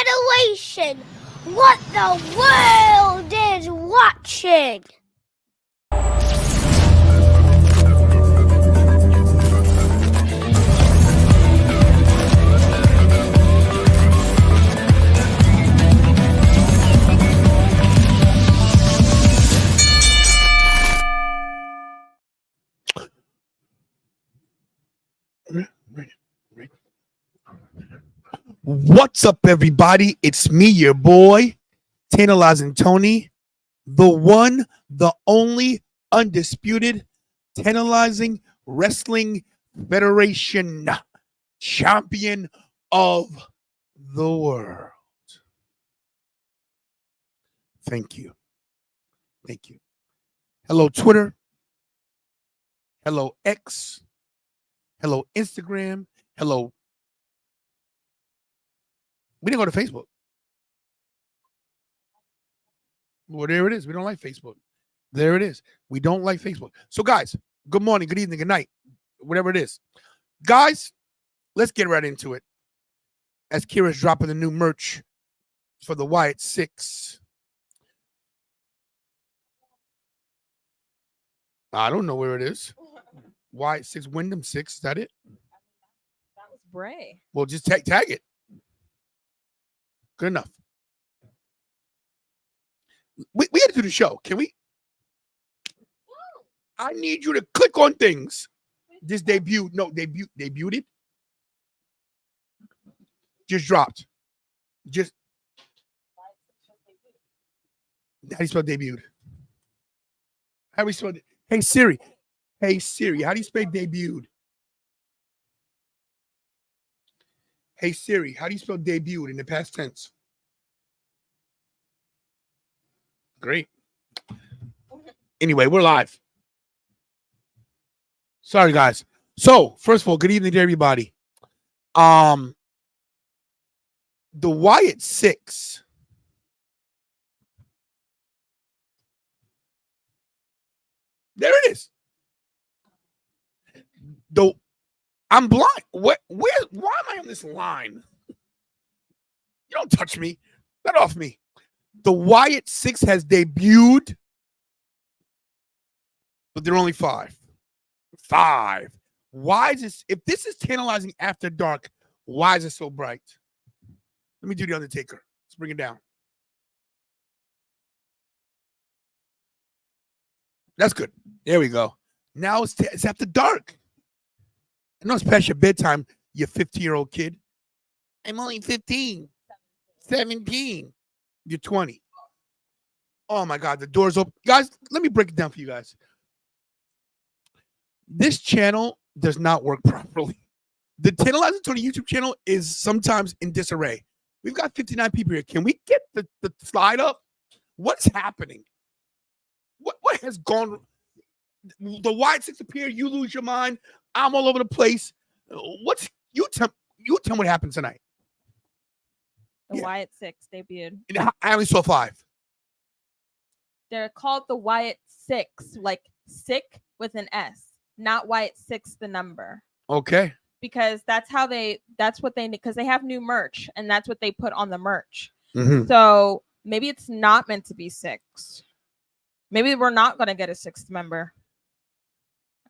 generation, what the world is watching. What's up, everybody? It's me, your boy, TantalizingTony, the one, the only, undisputed, Tantalizing Wrestling Federation champion of the world. Thank you. Thank you. Hello, Twitter. Hello, X. Hello, Instagram. Hello. We didn't go to Facebook. Well, there it is. We don't like Facebook. There it is. We don't like Facebook. So, guys, good morning, good evening, good night, whatever it is. Guys, let's get right into it. As Kira's dropping the new merch for the Wyatt 6. I don't know where it is. Wyatt 6, Wyndham 6. Is that it? That was Bray. Well, just tag it. Good enough. We got to do the show. Can we? I need you to click on things. This debuted. No, debuted it. Just dropped. Just. How do you spell debuted? How do we spell it? Hey Siri. Hey Siri. How do you spell debuted? Hey Siri, how do you spell debuted in the past tense? Great. Anyway, we're live. Sorry, guys. So, first of all, good evening to everybody. The Wyatt 6. There it is. Though I'm blind. Why am I on this line? You don't touch me. Get off me. The Wyatt 6 has debuted, but there are only 5. 5. Why is this? If this is tantalizing after dark, why is it so bright? Let me do the Undertaker. Let's bring it down. That's good. There we go. Now it's after dark. I know it's past your bedtime, you 15-year-old kid. I'm only 15. 17. You're 20. Oh, my God. The door's open. Guys, let me break it down for you guys. This channel does not work properly. The TantalizingTony YouTube channel is sometimes in disarray. We've got 59 people here. Can we get the slide up? What's happening? What has gone? The Wyatt 6 appear. You lose your mind. I'm all over the place. You tell me what happened tonight. The Wyatt 6 debuted. I only saw 5. They're called the Wyatt 6, like sick with an S, not Wyatt 6 the number. Okay. Because that's what they need, because they have new merch and that's what they put on the merch. Mm-hmm. So maybe it's not meant to be 6. Maybe we're not going to get a 6th member.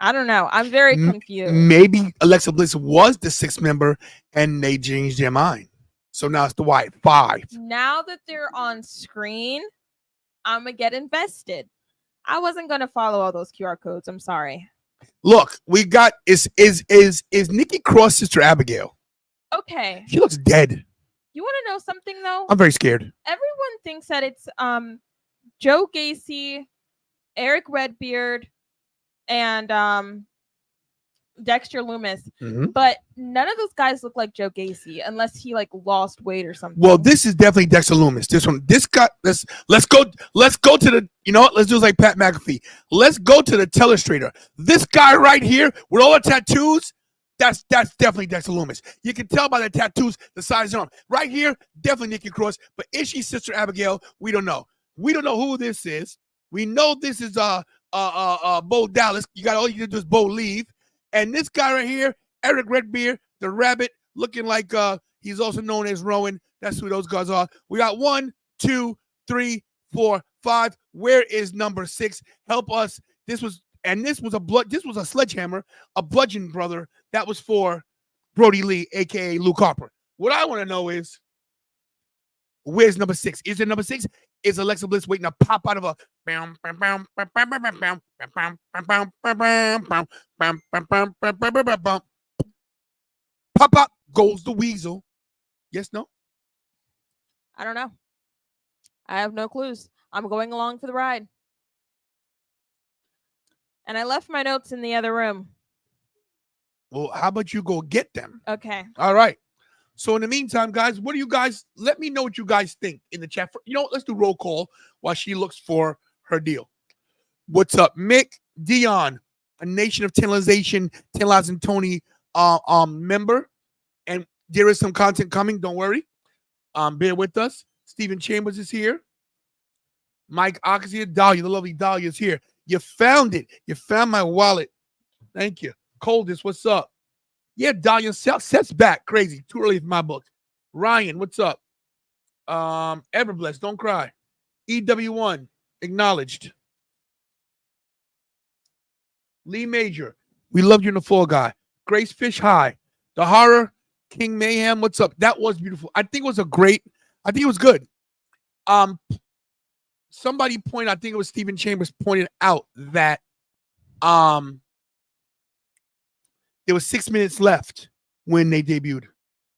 I don't know. I'm very confused. Maybe Alexa Bliss was the 6th member and they changed their mind. So now it's the Wyatt 5. Now that they're on screen, I'm going to get invested. I wasn't going to follow all those QR codes. I'm sorry. Look, we got is Nikki Cross' sister Abigail. Okay. She looks dead. You want to know something though? I'm very scared. Everyone thinks that it's Joe Gacy, Eric Redbeard, and Dexter Lumis, but none of those guys look like Joe Gacy unless he like lost weight or something. Well, this is definitely Dexter Lumis. This guy. Let's go to the. You know what? Let's do it like Pat McAfee. Let's go to the telestrator. This guy right here with all the tattoos. That's definitely Dexter Lumis. You can tell by the tattoos, the size of his arm. Right here, definitely Nikki Cross. But is she sister Abigail? We don't know. We don't know who this is. We know this is Bo Dallas. All you do is Bo leave. And this guy right here, Eric Redbeard, the rabbit, looking like He's also known as Rowan. That's who those guys are. We got 1, 2, 3, 4, 5. Where is number 6? Help us. This was a sledgehammer, a bludgeon, brother. That was for Brody Lee, aka Luke Harper. What I want to know is, where's number 6? Is it number 6? Is Alexa Bliss waiting to pop out of a pop goes the weasel? Yes, no? I don't know. I have no clues. I'm going along for the ride. And I left my notes in the other room. Well, how about you go get them? Okay. All right. So in the meantime, guys, what do you guys, let me know what you guys think in the chat. Let's do roll call while she looks for her deal. What's up, Mick, Dion, a Nation of TantalizingTony member. And there is some content coming, don't worry. Bear with us. Stephen Chambers is here. Mike Ock is here. Dahlia, the lovely Dahlia is here. You found it. You found my wallet. Thank you. Coldest, what's up? Yeah, Dahlia, Seth's back. Crazy. Too early for my book. Ryan, what's up? Everblessed, don't cry. EW1, acknowledged. Lee Major, we loved you in the Fall Guy. Grace Fish High. The Horror, King Mayhem, what's up? That was beautiful. I think it was good. Somebody pointed, I think it was Stephen Chambers, pointed out that there was 6 minutes left when they debuted.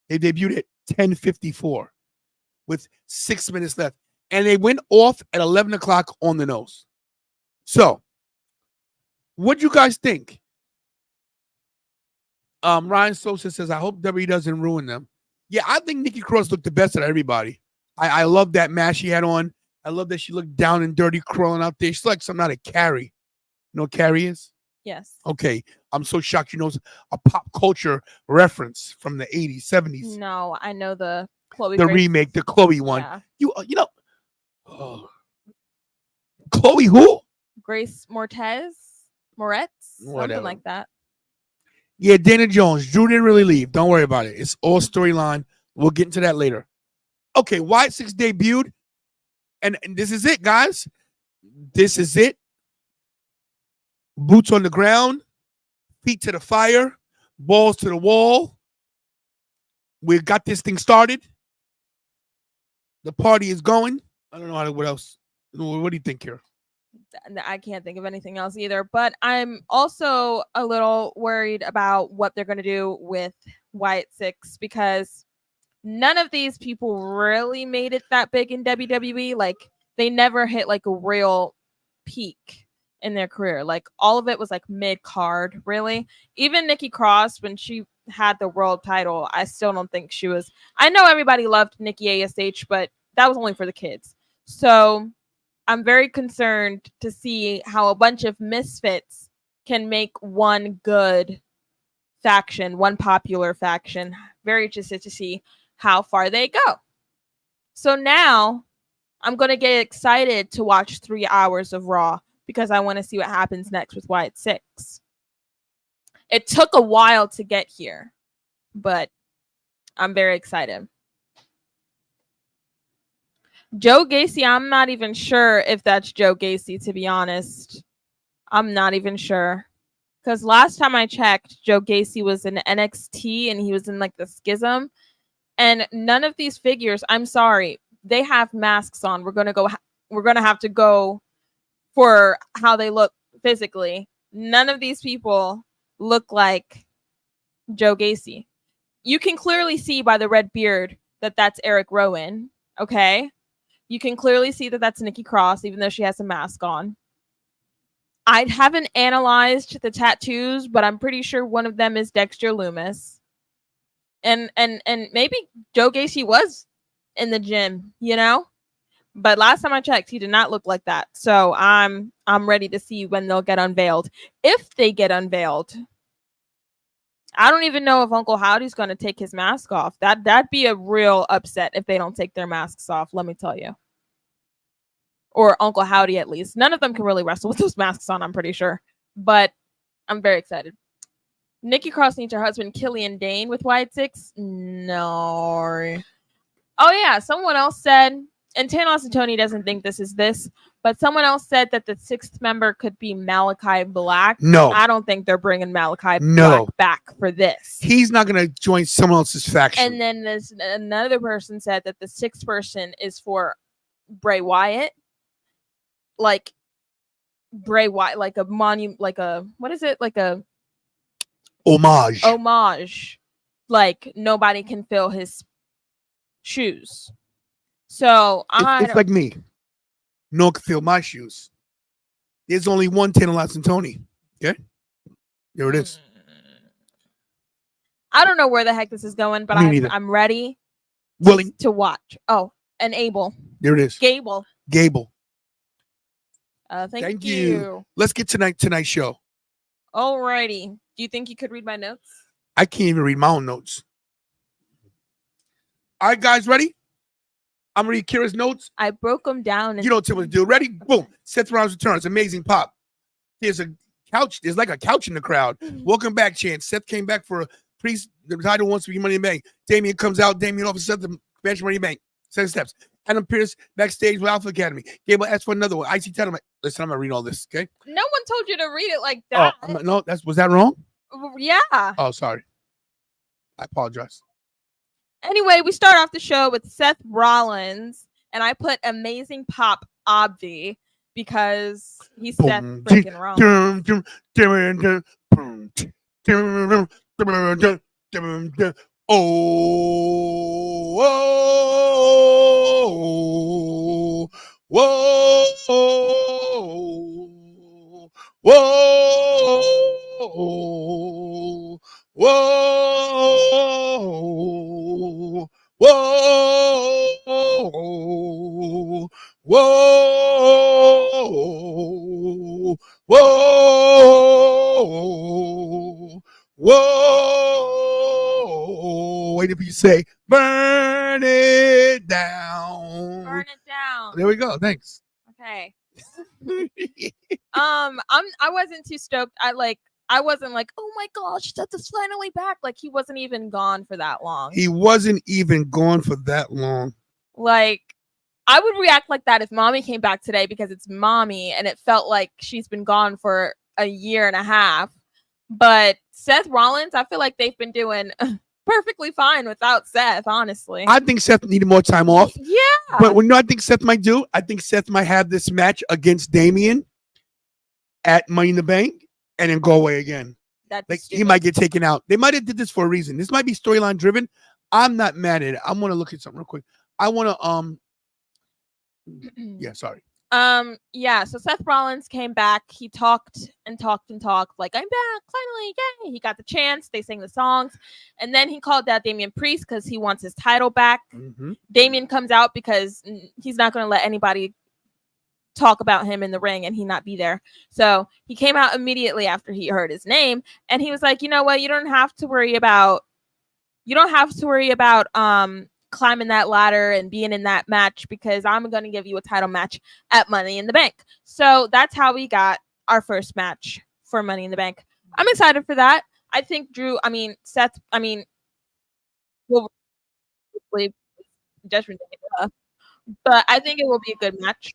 They debuted at 10:54 with 6 minutes left. And they went off at 11 o'clock on the nose. So, what do you guys think? Ryan Sosa says, I hope WWE doesn't ruin them. Yeah, I think Nikki Cross looked the best out of everybody. I love that mask she had on. I love that she looked down and dirty crawling out there. She's like some not a Carrie. You know what Carrie is? Yes. Okay. I'm so shocked you know a pop culture reference from the 80s, 70s. No, I know the Chloe. The Grace. remake, the Chloe one. Yeah. Chloe who? Grace Moretz, something like that. Yeah, Dana Jones. Drew didn't really leave. Don't worry about it. It's all storyline. We'll get into that later. Okay, Wyatt 6 debuted. And this is it, guys. This is it. Boots on the ground, feet to the fire, balls to the wall. We got this thing started. The party is going. I don't know what else. What do you think here? I can't think of anything else either, but I'm also a little worried about what they're going to do with Wyatt 6 because none of these people really made it that big in WWE. Like they never hit like a real peak in their career. Like all of it was like mid card, really. Even Nikki Cross, when she had the world title, I still don't think she was. I know everybody loved Nikki ASH, but that was only for the kids. So I'm very concerned to see how a bunch of misfits can make one good faction, one popular faction. Very interested to see how far they go. So now I'm going to get excited to watch 3 hours of Raw because I want to see what happens next with Wyatt 6. It took a while to get here, but I'm very excited. Joe Gacy, I'm not even sure if that's Joe Gacy, to be honest. I'm not even sure. Because last time I checked, Joe Gacy was in NXT and he was in like the Schism. And none of these figures, I'm sorry, they have masks on. We're going to have to go for how they look physically. None of these people look like Joe Gacy. You can clearly see by the red beard that that's Eric Rowan. Okay. You can clearly see that that's Nikki Cross, even though she has a mask on. I haven't analyzed the tattoos, but I'm pretty sure one of them is Dexter Lumis. And maybe Joe Gacy was in the gym, you know? But last time I checked, he did not look like that. So I'm ready to see when they'll get unveiled. If they get unveiled. I don't even know if Uncle Howdy's going to take his mask off. That'd be a real upset if they don't take their masks off, let me tell you. Or Uncle Howdy, at least. None of them can really wrestle with those masks on, I'm pretty sure. But I'm very excited. Nikki Cross needs her husband Killian Dane with Wyatt 6. No. Oh yeah, someone else said, and TantalizingTony doesn't think this is this, but someone else said that the 6th member could be Malachi Black. No. I don't think they're bringing Malachi Black back for this. He's not going to join someone else's faction. And then there's another person said that the 6th person is for Bray Wyatt. Like Bray Wyatt, like a monument, like a, what is it? Like a homage. Like nobody can fill his shoes. So it's like me. No one can fill my shoes. There's only one TantalizingTony. Okay, there it is. I don't know where the heck this is going, but I'm ready. Willing to watch. Oh, and Abel. There it is. Gable. Thank you. Let's get tonight's show. Alrighty. Do you think you could read my notes? I can't even read my own notes. All right, guys, ready? I'm gonna read Kira's notes. I broke them down. You don't tell me what to do. Ready? Boom. Seth Rollins returns. Amazing pop. There's a couch. There's like a couch in the crowd. Welcome back, Chance. Seth came back for a priest. The title wants to be Money in the Bank. Damian comes out. Damian offers Seth the match Money in the Bank. 7 steps. Adam Pearce backstage with Alpha Academy. Gable asked for another one. IC title. Listen, I'm gonna read all this. Okay. No one told you to read it like that. Oh, no, was that wrong? Yeah. Oh, sorry. I apologize. Anyway, we start off the show with Seth Rollins, and I put amazing pop obvi because he's Seth freaking Rollins. Wait till you say, burn it down. Burn it down. There we go. Thanks. Okay. I wasn't too stoked. I wasn't like, oh my gosh, Seth is finally back. Like he wasn't even gone for that long. Like I would react like that if Mommy came back today because it's Mommy and it felt like she's been gone for a year and a half. But Seth Rollins, I feel like they've been doing perfectly fine without Seth, honestly. I think Seth needed more time off. Yeah. But what I think Seth might do, I think Seth might have this match against Damian at Money in the Bank and then go away again. He might get taken out. They might have did this for a reason. This might be storyline driven. I'm not mad at it. I want to look at something real quick. I want to yeah, sorry. Yeah, so Seth Rollins came back. He talked and talked and talked like, I'm back, finally, yay. He got the chance. They sang the songs. And then he called out Damian Priest because he wants his title back. Damian comes out because he's not going to let anybody talk about him in the ring and he not be there. So he came out immediately after he heard his name. And he was like, you know what? You don't have to worry about climbing that ladder and being in that match because I'm going to give you a title match at Money in the Bank. So that's how we got our first match for Money in the Bank. I'm excited for that. I think Seth will Judgment Day, but I think it will be a good match.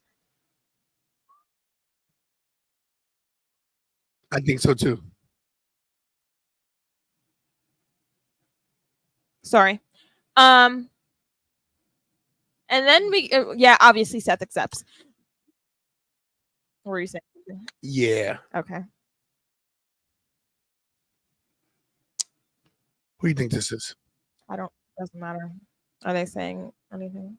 I think so too. Sorry. And then obviously Seth accepts. What were you saying? Yeah. Okay. Who do you think this is? Doesn't matter. Are they saying anything?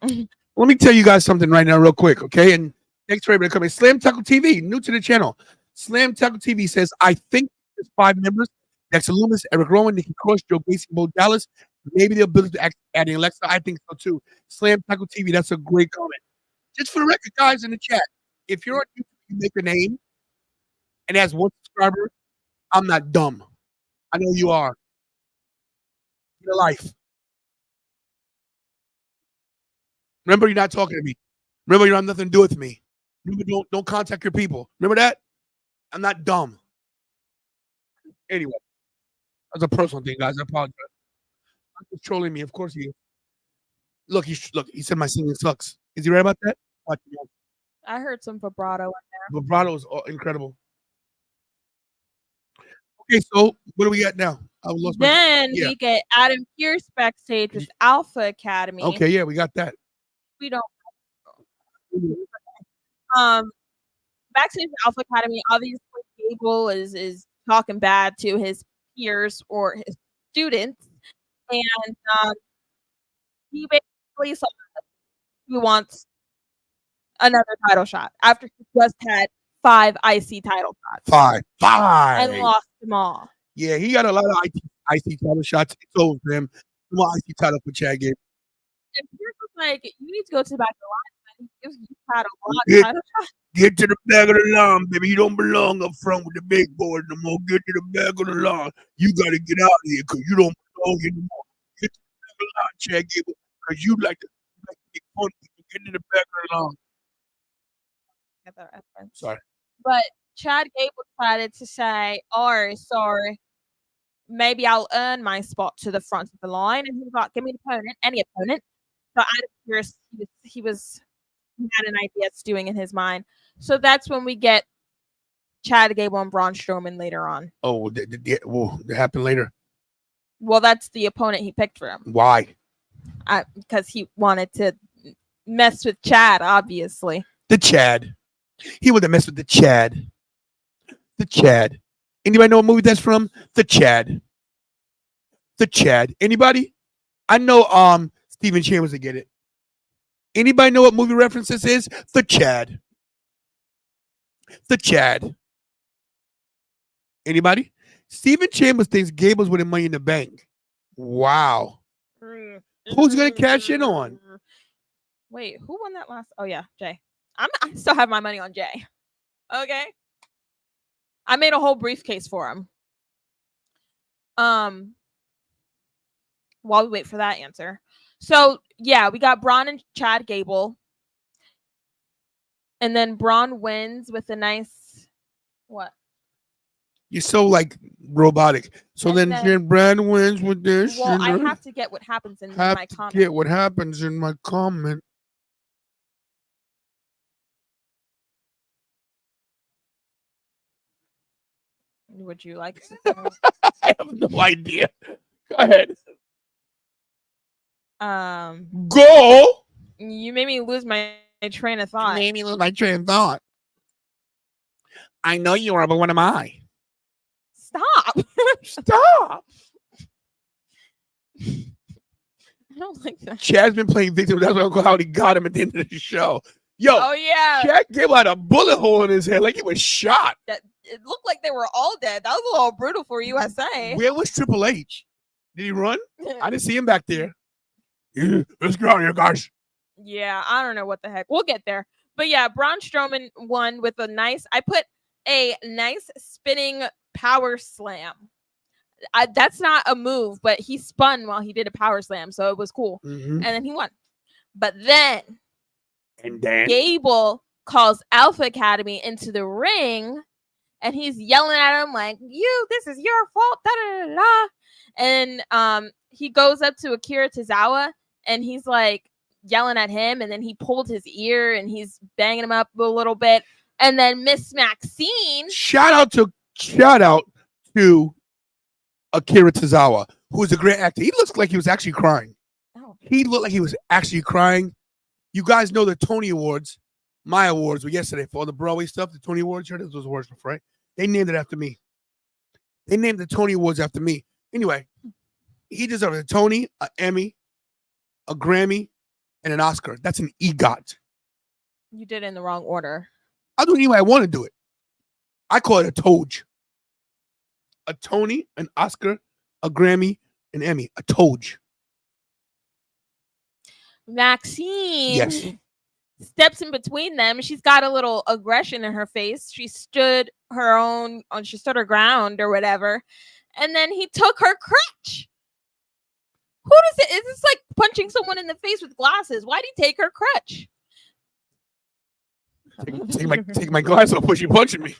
Let me tell you guys something right now real quick, okay? And thanks for everybody coming. Slam Tackle TV, new to the channel. Slam Tackle TV says, I think there's 5 members. Dexter Lumis, Eric Rowan, Nikki Cross, Joe Gacy, Bo Dallas. Maybe they'll build it to adding Alexa. I think so too. Slam Tackle TV, that's a great comment. Just for the record, guys, in the chat, if you're on YouTube, you make a name and has 1 subscriber, I'm not dumb. I know you are. Your life. Remember, you're not talking to me. Remember, you don't have nothing to do with me. Remember, don't contact your people. Remember that? I'm not dumb. Anyway, that's a personal thing, guys. I apologize. He's trolling me. Of course he is. Look, he said my singing sucks. Is he right about that? Watch him. I heard some vibrato in there. Vibrato is incredible. Okay, so what do we got now? Then we get Adam Pearce backstage with Alpha Academy. Okay, yeah, we got that. We don't. Backstage with Alpha Academy, obviously Gable is talking bad to his peers or his students, and he basically said he wants another title shot after he just had 5 IC title shots. 5 and lost them all. Yeah, he got a lot of IC title shots. It's over for him. Come on, IC title for Chad Gable. And Pierce was like, "You need to go to the back of the line. You had a lot of title shots." Get to the back of the line, baby. You don't belong up front with the big boys no more. Get to the back of the line. You got to get out of here because you don't belong anymore. Get to the back of the line, Chad Gable, because you like to make fun. Get to the back of the line. Get that reference. Sorry. But Chad Gable decided to say, "Oh, sorry. Maybe I'll earn my spot to the front of the line." And he was like, "Give me an opponent, any opponent." So Adam Pearce, he had an idea stewing in his mind. So that's when we get Chad Gable and Braun Strowman later on. Oh, that happened later. Well, that's the opponent he picked for him. Why? Because he wanted to mess with Chad, obviously. The Chad. He would have messed with the Chad. The Chad. Anybody know what movie that's from? The Chad. The Chad. Anybody? I know Stephen Chambers to get it. Anybody know what movie reference this is? The Chad. The Chad. Anybody? Stephen Chambers thinks Gable's winning Money in the Bank. Wow. Who's going to cash in on? Wait, who won that last? Oh, yeah, Jay. I still have my money on Jay. Okay. I made a whole briefcase for him. While we wait for that answer. So, yeah, we got Bron and Chad Gable. And then Bron wins with a nice, what? You're so, like, robotic. So then Bron wins with this. Well, I have to get what happens in my comment. Get what happens in my comment. Would you like to? I have no idea. Go ahead. Go. You made me lose my train of thought. You made me lose my train of thought. I know you are, but what am I? Stop. Stop. I don't like that. Chad's been playing victim. That's why Howdy got him at the end of the show. Yo. Oh, yeah. Chad Gable had a bullet hole in his head like he was shot. It looked like they were all dead. That was a little brutal for USA. Where was Triple H? Did he run? I didn't see him back there. Yeah, let's get out of here, guys. Yeah, I don't know what the heck. We'll get there. But yeah, Braun Strowman won with I put a nice spinning power slam. That's not a move, but he spun while he did a power slam, so it was cool. Mm-hmm. And then he won. But then And Gable calls Alpha Academy into the ring, and he's yelling at him like, this is your fault, da-da-da-da. And he goes up to Akira Tozawa, and he's like yelling at him, and then he pulled his ear, and he's banging him up a little bit. And then Miss Maxine. Shout out to Akira Tozawa, who is a great actor. He looks like he was actually crying. Oh. He looked like he was actually crying. You guys know the Tony Awards. My awards were yesterday for all the Broadway stuff. The Tony Awards, you heard those awards before, right? They named it after me. They named the Tony Awards after me. Anyway, he deserves a Tony, an Emmy, a Grammy, and an Oscar. That's an EGOT. You did it in the wrong order. I'll do it any way I want to do it. I call it a Toge. A Tony, an Oscar, a Grammy, an Emmy. A Toge. Maxine. Yes. Steps in between them. She's got a little aggression in her face. She stood her ground or whatever. And then he took her crutch. Who does it? It's like punching someone in the face with glasses. Why'd he take her crutch? Take my glass off when she punching me.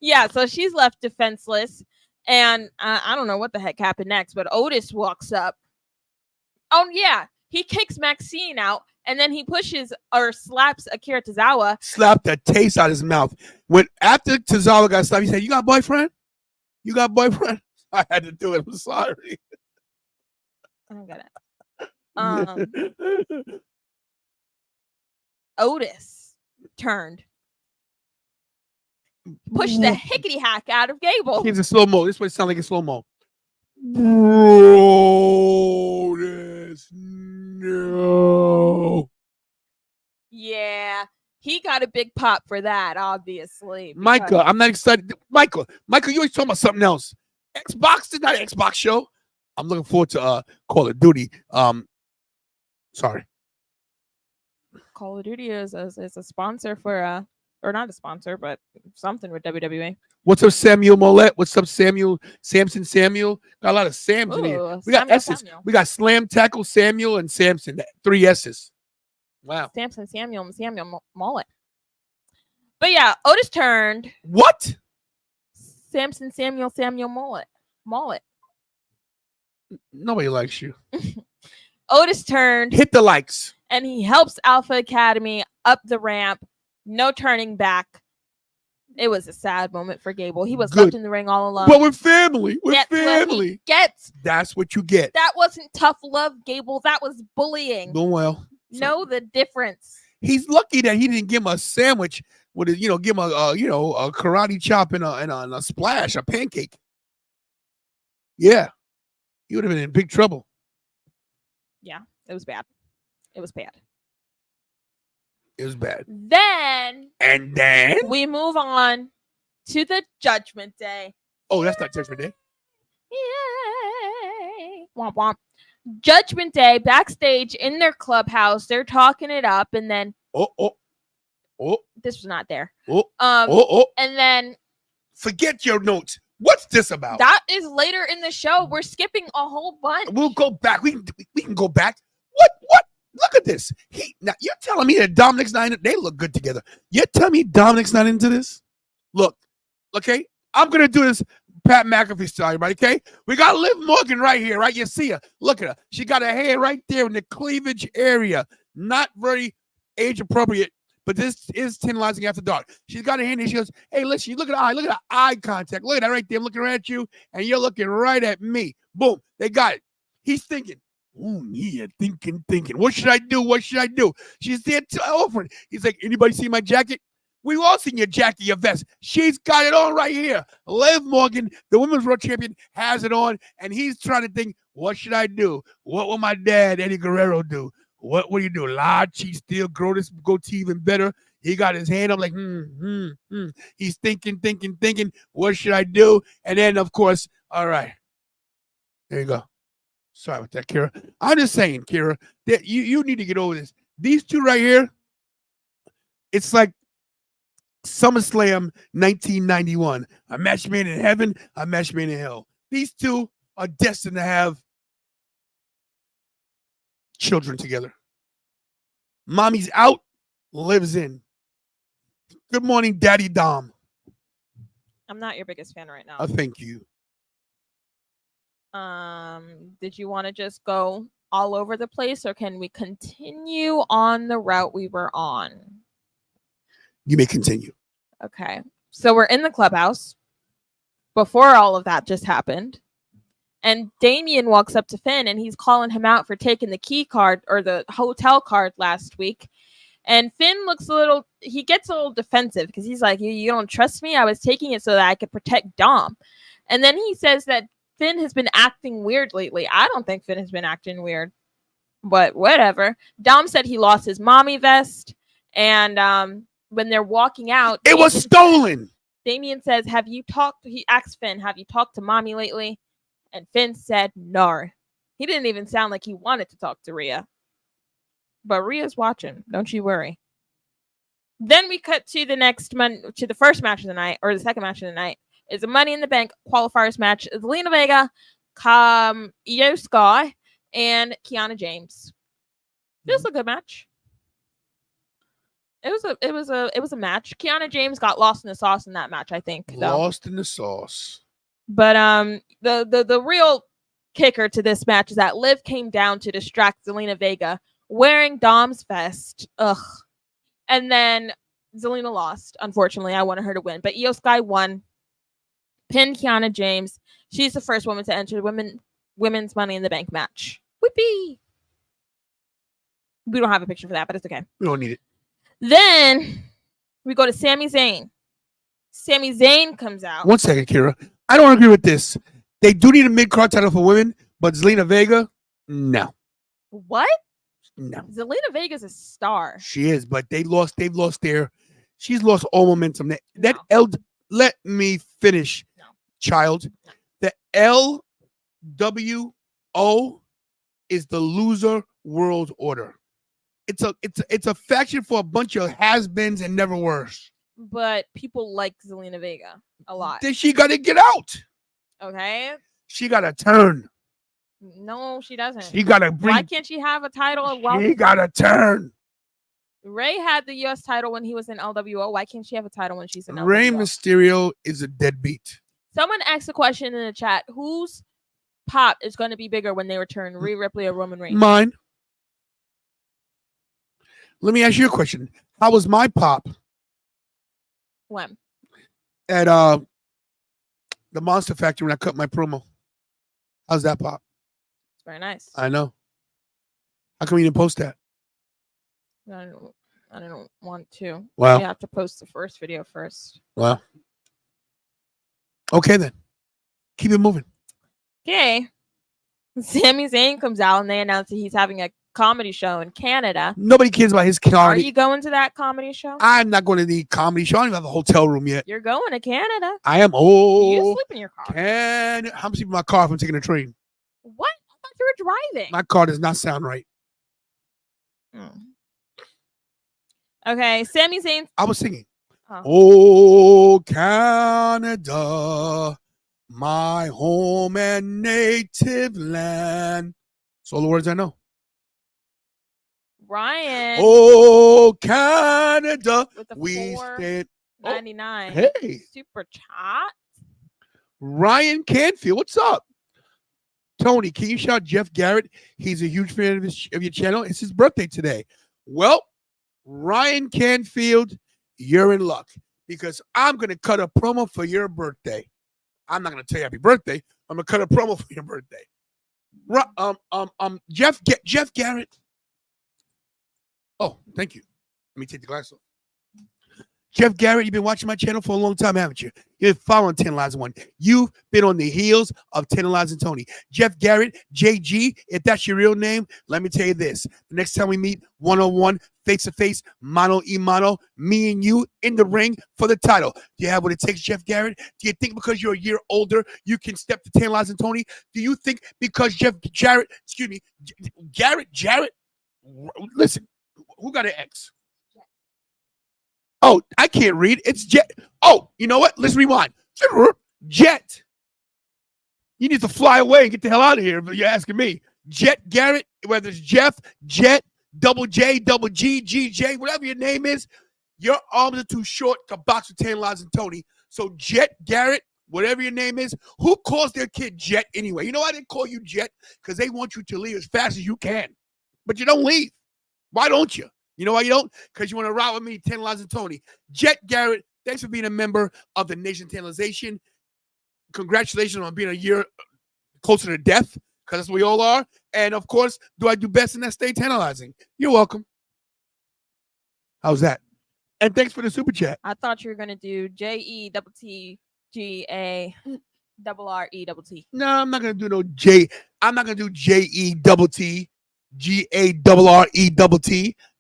Yeah, so she's left defenseless, and I don't know what the heck happened next, but Otis walks up. Oh yeah, he kicks Maxine out, and then he pushes or slaps Akira Tozawa. Slapped the taste out of his mouth. When after Tozawa got slapped, he said, "You got a boyfriend? You got a boyfriend?" I had to do it. I'm sorry. I don't get it. Otis turned, pushed the hickety hack out of Gable. He's in slow mo. This way sound like in slow mo. Otis, no. Yeah, he got a big pop for that, obviously. Michael, I'm not excited. Michael, you always talking about something else. Xbox is not an Xbox show. I'm looking forward to Call of Duty. Sorry. Call of Duty is a sponsor for or not a sponsor, but something with WWE. What's up, Samuel Molette? What's up, Samson Samuel? Got a lot of Sams in here. We got S's. Samuel. We got Slam Tackle Samuel and Samson. 3 S's. Wow. Samson Samuel Mullet. But yeah, Otis turned. What? Samson Samuel Mullet. Nobody likes you. Otis turned. Hit the likes. And he helps Alpha Academy up the ramp. No turning back. It was a sad moment for Gable. He was left in the ring all alone. But we're family. We're That's family. That's what you get. That wasn't tough love, Gable. That was bullying. Doing well. Know the difference. He's lucky that he didn't give him a sandwich with his, give him a karate chop and a splash, a pancake. Yeah. He would have been in big trouble. Yeah, it was bad. It was bad. It was bad. Then we move on to the Judgment Day. Oh, that's not Judgment Day. Yay! Womp womp. Judgment Day backstage in their clubhouse. They're talking it up, and then this was not there. And then forget your notes. What's this about? That is later in the show. We're skipping a whole bunch. We'll go back. We can go back. What? Look at this. Now you're telling me that Dominik's not in it? They look good together. You're telling me Dominik's not into this? Look, okay. I'm gonna do this Pat McAfee style, everybody. Okay, we got Liv Morgan right here, right? You see her. Look at her. She got her hair right there in the cleavage area. Not very age appropriate, but this is Tantalizing After Dark. She's got her hand there. She goes, "Hey, listen, you look at the eye. Look at the eye contact. Look at that right there. I'm looking right at you, and you're looking right at me. Boom. They got it. He's thinking. Oh, yeah, thinking. What should I do? She's there offering. He's like, anybody see my jacket? We've all seen your jacket, your vest. She's got it on right here. Liv Morgan, the Women's World Champion, has it on, and he's trying to think, what should I do? What will my dad, Eddie Guerrero, do? What do you do? Lie, cheat, steal, grow this goatee even better. He got his hand up like, He's thinking. What should I do? And then, of course, all right. There you go. Sorry about that, Kira. I'm just saying, Kira, that you need to get over this. These two right here, it's like SummerSlam 1991. A match made in heaven, a match made in hell. These two are destined to have children together. Mommy's out, lives in. Good morning, Daddy Dom. I'm not your biggest fan right now. Thank you. Did you want to just go all over the place, or can we continue on the route we were on? You may continue. Okay. So we're in the clubhouse before all of that just happened. And Damian walks up to Finn and he's calling him out for taking the key card or the hotel card last week. And Finn he gets a little defensive because he's like, you don't trust me? I was taking it so that I could protect Dom. And then he says that Finn has been acting weird lately. I don't think Finn has been acting weird, but whatever. Dom said he lost his mommy vest. And when they're walking out, it was stolen. Damian says, he asks Finn, have you talked to mommy lately? And Finn said, no. He didn't even sound like he wanted to talk to Rhea. But Rhea's watching. Don't you worry. Then we cut to to the first match of the night, or the second match of the night. Is a Money in the Bank qualifiers match. It's Lena Vega, Io Sky, and Kiana James. This is a good match. It was a match. Kiana James got lost in the sauce in that match, I think. Though. Lost in the sauce. But the real kicker to this match is that Liv came down to distract Zelina Vega wearing Dom's vest. Ugh. And then Zelina lost. Unfortunately, I wanted her to win, but Io Sky won. Pinned Kiana James. She's the first woman to enter the women's Money in the Bank match. Whippy. We don't have a picture for that, but it's okay. We don't need it. Then we go to Sami Zayn. Sami Zayn comes out. 1 second, Kira. I don't agree with this. They do need a mid-card title for women, but Zelina Vega, no. What? No. Zelina Vega's a star. She is, but they've lost she's lost all momentum. Let me finish, child. The LWO is the loser world order. It's a faction for a bunch of has-beens and never worse. But people like Zelina Vega a lot. Then she got to get out. Okay. She got to turn. No, she doesn't. She got to bring. Why can't she have a title? She got to turn. Ray had the U.S. title when he was in LWO. Why can't she have a title when she's in LWO? Rey Mysterio is a deadbeat. Someone asked a question in the chat. Whose pop is going to be bigger when they return? Rhea Ripley or Roman Reigns? Mine. Let me ask you a question. How was my pop? When? At the Monster Factory when I cut my promo. How's that pop? It's very nice. I know. How come you didn't post that? I don't want to. Wow. You have to post the first video first. Wow. Okay then. Keep it moving. Okay. Sami Zayn comes out and they announce that he's having a comedy show in Canada. Nobody cares about his comedy. Are you going to that comedy show? I'm not going to the comedy show. I don't even have a hotel room yet. You're going to Canada. I am. You sleep in your car. How much people in my car if I'm taking a train? What? I thought you were driving. My car does not sound right. Okay, Sami Zayn. I was singing. Oh, Canada, my home and native land. That's all the words I know. Ryan. Oh, Canada, with the we stand. 99. Hey. Super chat. Ryan Canfield, what's up? Tony, can you shout Jeff Garrett? He's a huge fan of your channel. It's his birthday today. Well, Ryan Canfield, you're in luck because I'm going to cut a promo for your birthday. I'm not going to tell you happy birthday. I'm going to cut a promo for your birthday. Jeff Garrett. Oh, thank you. Let me take the glass off. Jeff Garrett, you've been watching my channel for a long time, haven't you? You're following Tantalizing One. You've been on the heels of Tantalizing Tony. Jeff Garrett, JG, if that's your real name, let me tell you this. The next time we meet one-on-one, face-to-face, mano-a-mano, me and you in the ring for the title. Do you have what it takes, Jeff Garrett? Do you think because you're a year older, you can step to Tantalizing Tony? Do you think because Jarrett, listen, who got an X? Oh, I can't read. It's Jet. Oh, you know what? Let's rewind. Jet. You need to fly away and get the hell out of here, but you're asking me. Jet Garrett, whether it's Jeff, Jet, Double J, Double G, GJ, whatever your name is, your arms are too short to box with Tantalizing Tony. So Jet Garrett, whatever your name is, who calls their kid Jet anyway? You know why they call you Jet? Because they want you to leave as fast as you can. But you don't leave. Why don't you? You know why you don't? Because you want to ride with me, Tantalizing Tony. Jet Garrett, thanks for being a member of the Nation Tantalization. Congratulations on being a year closer to death, because that's what we all are. And, of course, do I do best in that state tantalizing? You're welcome. How's that? And thanks for the super chat. I thought you were going to do JETTGARRETT. No, I'm not going to do no J. I'm not going to do JETTGARRETT.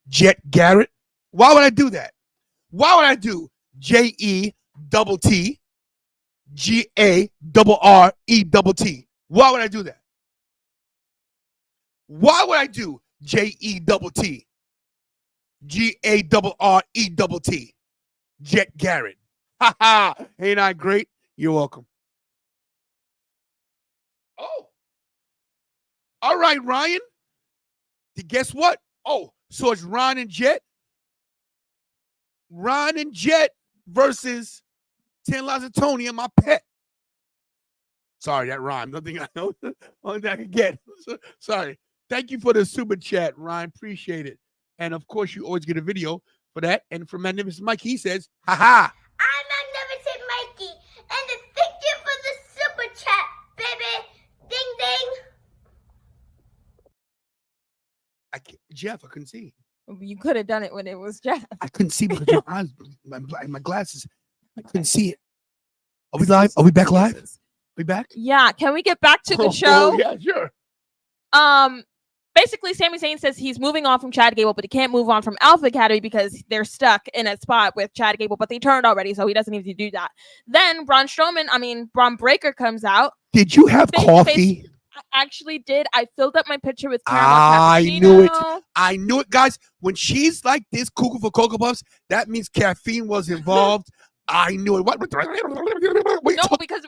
Jet Garrett. Why would I do that? Why would I do JETTGARRETT? Why would I do that? Why would I do JETTGARRETT? Jet Garrett. Ha ha. Ain't I great? You're welcome. Oh. All right, Ryan. Guess what? Oh. So it's Ron and Jet. Ron and Jet versus TantalizingTony and my pet. Sorry, that rhymed. Nothing I know. Only thing I can get. Sorry. Thank you for the super chat, Ryan. Appreciate it. And of course, you always get a video for that. And from Magnificent Mike, he says, "Ha-ha." I'm Magnificent Mikey, and thank you for the super chat, baby. Ding ding. Jeff, I couldn't see. You could have done it when it was Jeff. I couldn't see because my eyes, my glasses, I couldn't see it. Are we live? Are we back live? We back? Yeah. Can we get back to the show? Oh, yeah, sure. Basically, Sami Zayn says he's moving on from Chad Gable, but he can't move on from Alpha Academy because they're stuck in a spot with Chad Gable, but they turned already, so he doesn't need to do that. Then Braun Breaker comes out. Did you have coffee? I actually did. I filled up my pitcher with caramel I cappuccino. knew it. I knew it, guys. When she's like this, cuckoo for Cocoa Puffs, that means caffeine was involved. I knew it. What? No, because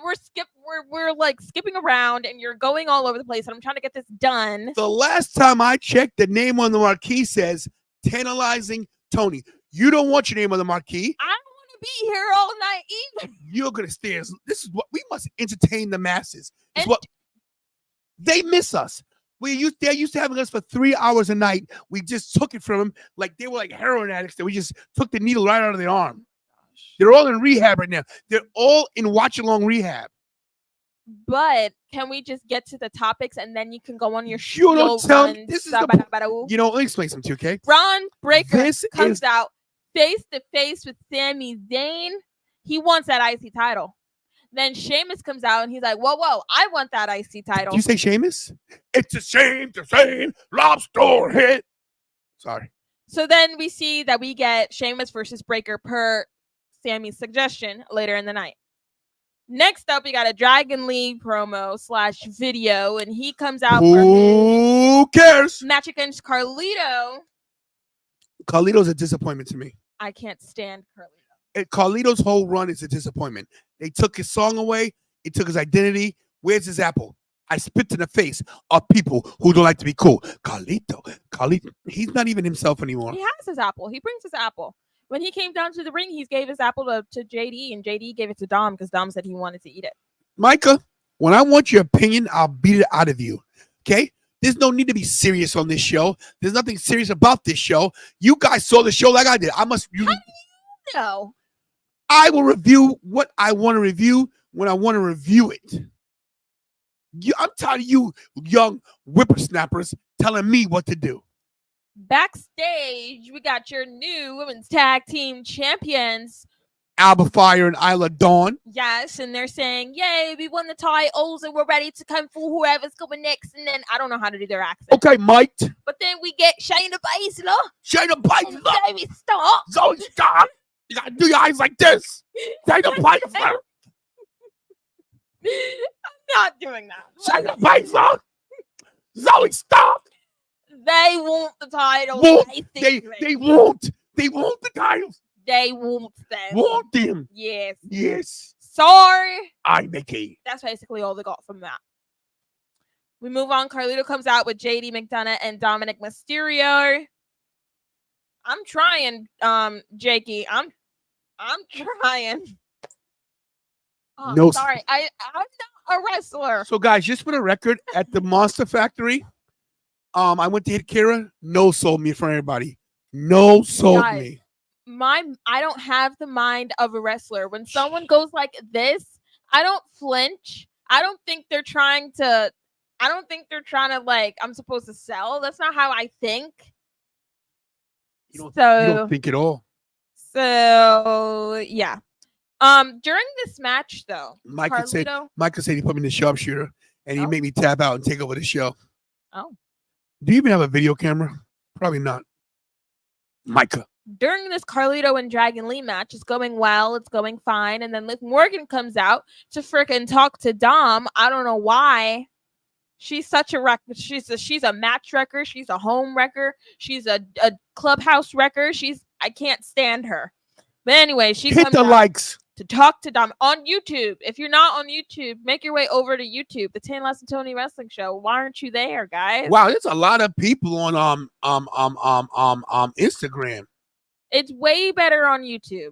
we're like skipping around and you're going all over the place, and I'm trying to get this done. The last time I checked, the name on the marquee says TantalizingTony. You don't want your name on the marquee. I don't want to be here all night either. You're gonna stay. This is what we must entertain the masses. It's what they miss us. They're used to having us for 3 hours a night. We just took it from them like they were like heroin addicts. That we just took the needle right out of their arm. They're all in rehab right now. They're all in watch-along rehab. But can we just get to the topics and then you can go on your show? You don't tell me. This is let me explain something to you, okay? Braun Breaker comes out face to face with Sami Zayn. He wants that IC title. Then Sheamus comes out and he's like, whoa, I want that IC title. Did you say Sheamus? It's a shame to say lobster hit. Sorry. So then we see that we get Sheamus versus Breaker per Sammy's suggestion later in the night. Next up, we got a Dragon Lee promo / video, and he comes out Who cares? Match against Carlito. Carlito's a disappointment to me. I can't stand Carlito. Carlito's whole run is a disappointment. They took his song away. It took his identity. Where's his apple? I spit in the face of people who don't like to be cool. Carlito, he's not even himself anymore. He has his apple. He brings his apple. When he came down to the ring, he gave his apple to JD, and JD gave it to Dom because Dom said he wanted to eat it. Micah, when I want your opinion, I'll beat it out of you. Okay? There's no need to be serious on this show. There's nothing serious about this show. You guys saw the show like I did. How do you know? I will review what I want to review when I want to review it. I'm tired of you young whippersnappers telling me what to do. Backstage, we got your new women's tag team champions, Alba Fire and Isla Dawn. Yes, and they're saying, yay, we won the titles and we're ready to come for whoever's going next. And then I don't know how to do their accent. Okay, Mike. But then we get Shayna Baszler. Shayna Baszler. Zoe Stark. Zoe Stark. You gotta do your eyes like this. Shayna Baszler. I'm not doing that. Shayna Baszler. Zoe Stark. They want the titles. They won't. They want the titles. They want them. Want them. Yes. Yes. Sorry. I'm Nikki. That's basically all they got from that. We move on. Carlito comes out with JD McDonough and Dominik Mysterio. I'm trying, Jakey. I'm trying. Oh, no, sorry. I'm not a wrestler. So, guys, just for the record, at the Monster Factory, I went to hit Kira. No sold me for everybody. No sold me. I don't have the mind of a wrestler. When someone goes like this, I don't flinch. I don't think they're trying to like, I'm supposed to sell. That's not how I think. You don't think at all. So yeah. During this match though, Micah said he put me in the sharpshooter and he made me tap out and take over the show. Oh. Do you even have a video camera? Probably not. Micah. During this Carlito and Dragon Lee match, it's going well, it's going fine, and then Liv Morgan comes out to frickin' talk to Dom. I don't know why. She's such a wreck. She's a match wrecker. She's a home wrecker. She's a clubhouse wrecker. I can't stand her. But anyway, she hit comes the out likes to talk to Dom on YouTube. If you're not on YouTube, make your way over to YouTube, the TantalizingTony Wrestling Show. Why aren't you there, guys? Wow, there's a lot of people on Instagram. It's way better on YouTube.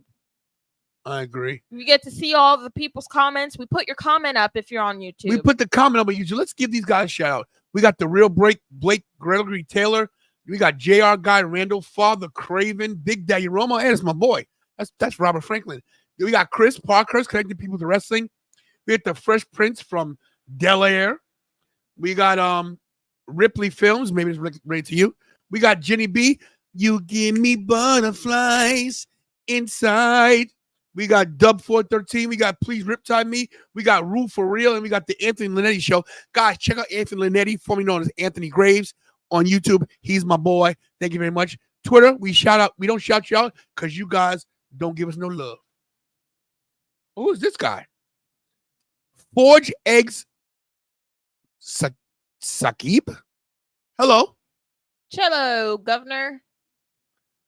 I agree. You get to see all the people's comments. We put your comment up if you're on YouTube. We put the comment up on YouTube. Let's give these guys a shout out. We got the real Blake Gregory Taylor. We got JR Guy, Randall, Father Craven, Big Daddy Roma, and it's my boy. That's Robert Franklin. We got Chris Parkhurst connecting people to wrestling. We got the Fresh Prince from Delaware. We got Ripley Films. Maybe it's related to you. We got Jenny B. You give me butterflies inside. We got Dub 413. We got Please Riptide Me. We got Rule for Real. And we got the Anthony Linetti Show. Guys, check out Anthony Linetti, formerly known as Anthony Graves, on YouTube. He's my boy. Thank you very much. Twitter, we don't shout you out because you guys don't give us no love. Who is this guy? Forge Eggs Sakib. Hello. Cello, Governor.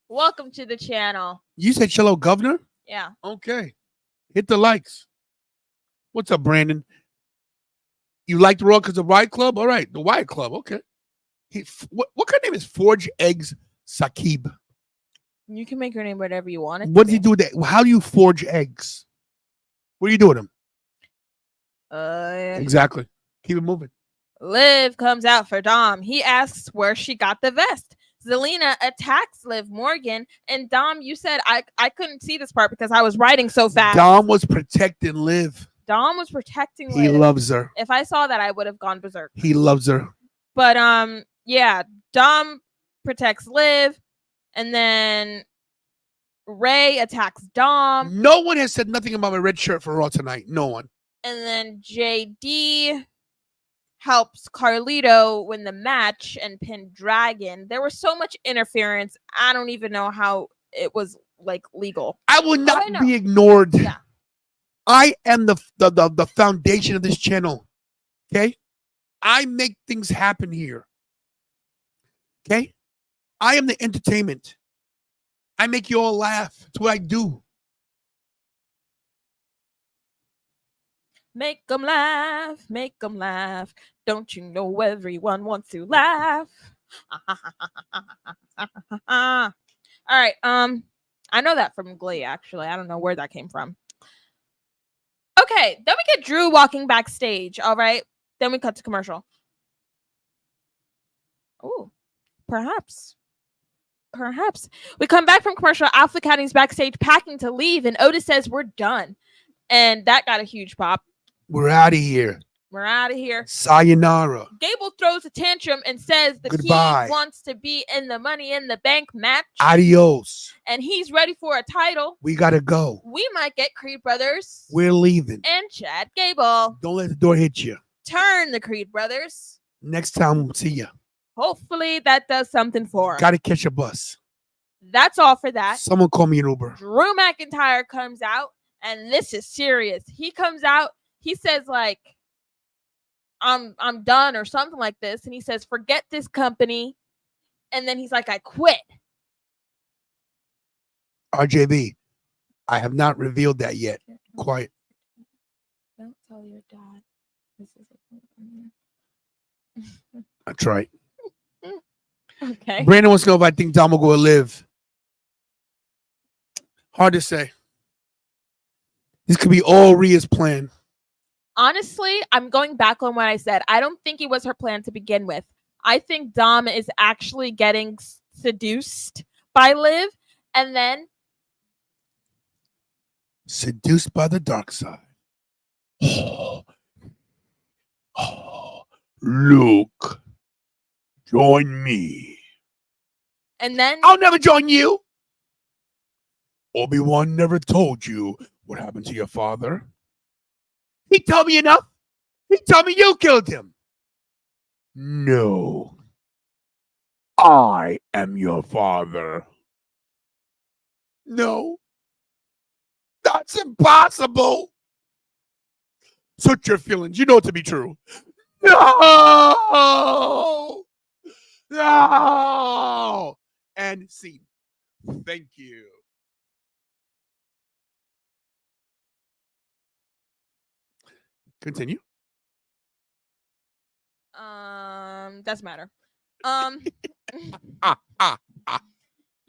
Welcome to the channel. You said Cello Governor? Yeah. Okay. Hit the likes. What's up, Brandon? You like the Raw because of Wyatt Club? All right. The Wyatt Club. Okay. What kind of name is Forge Eggs Sakib? You can make your name whatever you want it. What does he do with that? How do you forge eggs? What do you do with them? Exactly. Keep it moving. Liv comes out for Dom. He asks where she got the vest. Zelina attacks Liv Morgan. And Dom, you said I couldn't see this part because I was writing so fast. Dom was protecting Liv. Dom was protecting Liv. He loves her. If I saw that, I would have gone berserk. He loves her. But yeah, Dom protects Liv, and then Ray attacks Dom. No one has said nothing about my red shirt for Raw tonight. No one. And then JD helps Carlito win the match and pin Dragon. There was so much interference. I don't even know how it was like legal. I will not be ignored. Yeah. I am the foundation of this channel. Okay? I make things happen here. Okay? I am the entertainment. I make you all laugh. That's what I do. Make them laugh, make them laugh. Don't you know everyone wants to laugh? All right, I know that from Glee, actually. I don't know where that came from. Okay, then we get Drew walking backstage, all right? Then we cut to commercial. Oh, perhaps. We come back from commercial. Alpha Academy's backstage packing to leave, and Otis says we're done. And that got a huge pop. We're out of here. We're out of here. Sayonara. Gable throws a tantrum and says the Goodbye. King wants to be in the Money in the Bank match. Adios. And he's ready for a title. We gotta go. We might get Creed Brothers. We're leaving. And Chad Gable. Don't let the door hit you. Turn the Creed Brothers. Next time we'll see you. Hopefully that does something for him. Gotta catch a bus. That's all for that. Someone call me an Uber. Drew McIntyre comes out, and this is serious. He comes out, he says, like, I'm done or something like this. And he says, forget this company. And then he's like, I quit. RJB, I have not revealed that yet. Quiet. Don't tell your dad. This is That's right. okay. Brandon wants to know if I think Dom will go live. Hard to say. This could be all Rhea's plan. Honestly, I'm going back on what I said. I don't think it was her plan to begin with. I think Dom is actually getting seduced by Liv, and then seduced by the dark side. Luke, join me. And then I'll never join you. Obi-Wan never told you what happened to your father. He told me enough. He told me you killed him. No. I am your father. No. That's impossible. Such your feelings. You know it to be true. No. No. And scene. Thank you. Continue. doesn't matter.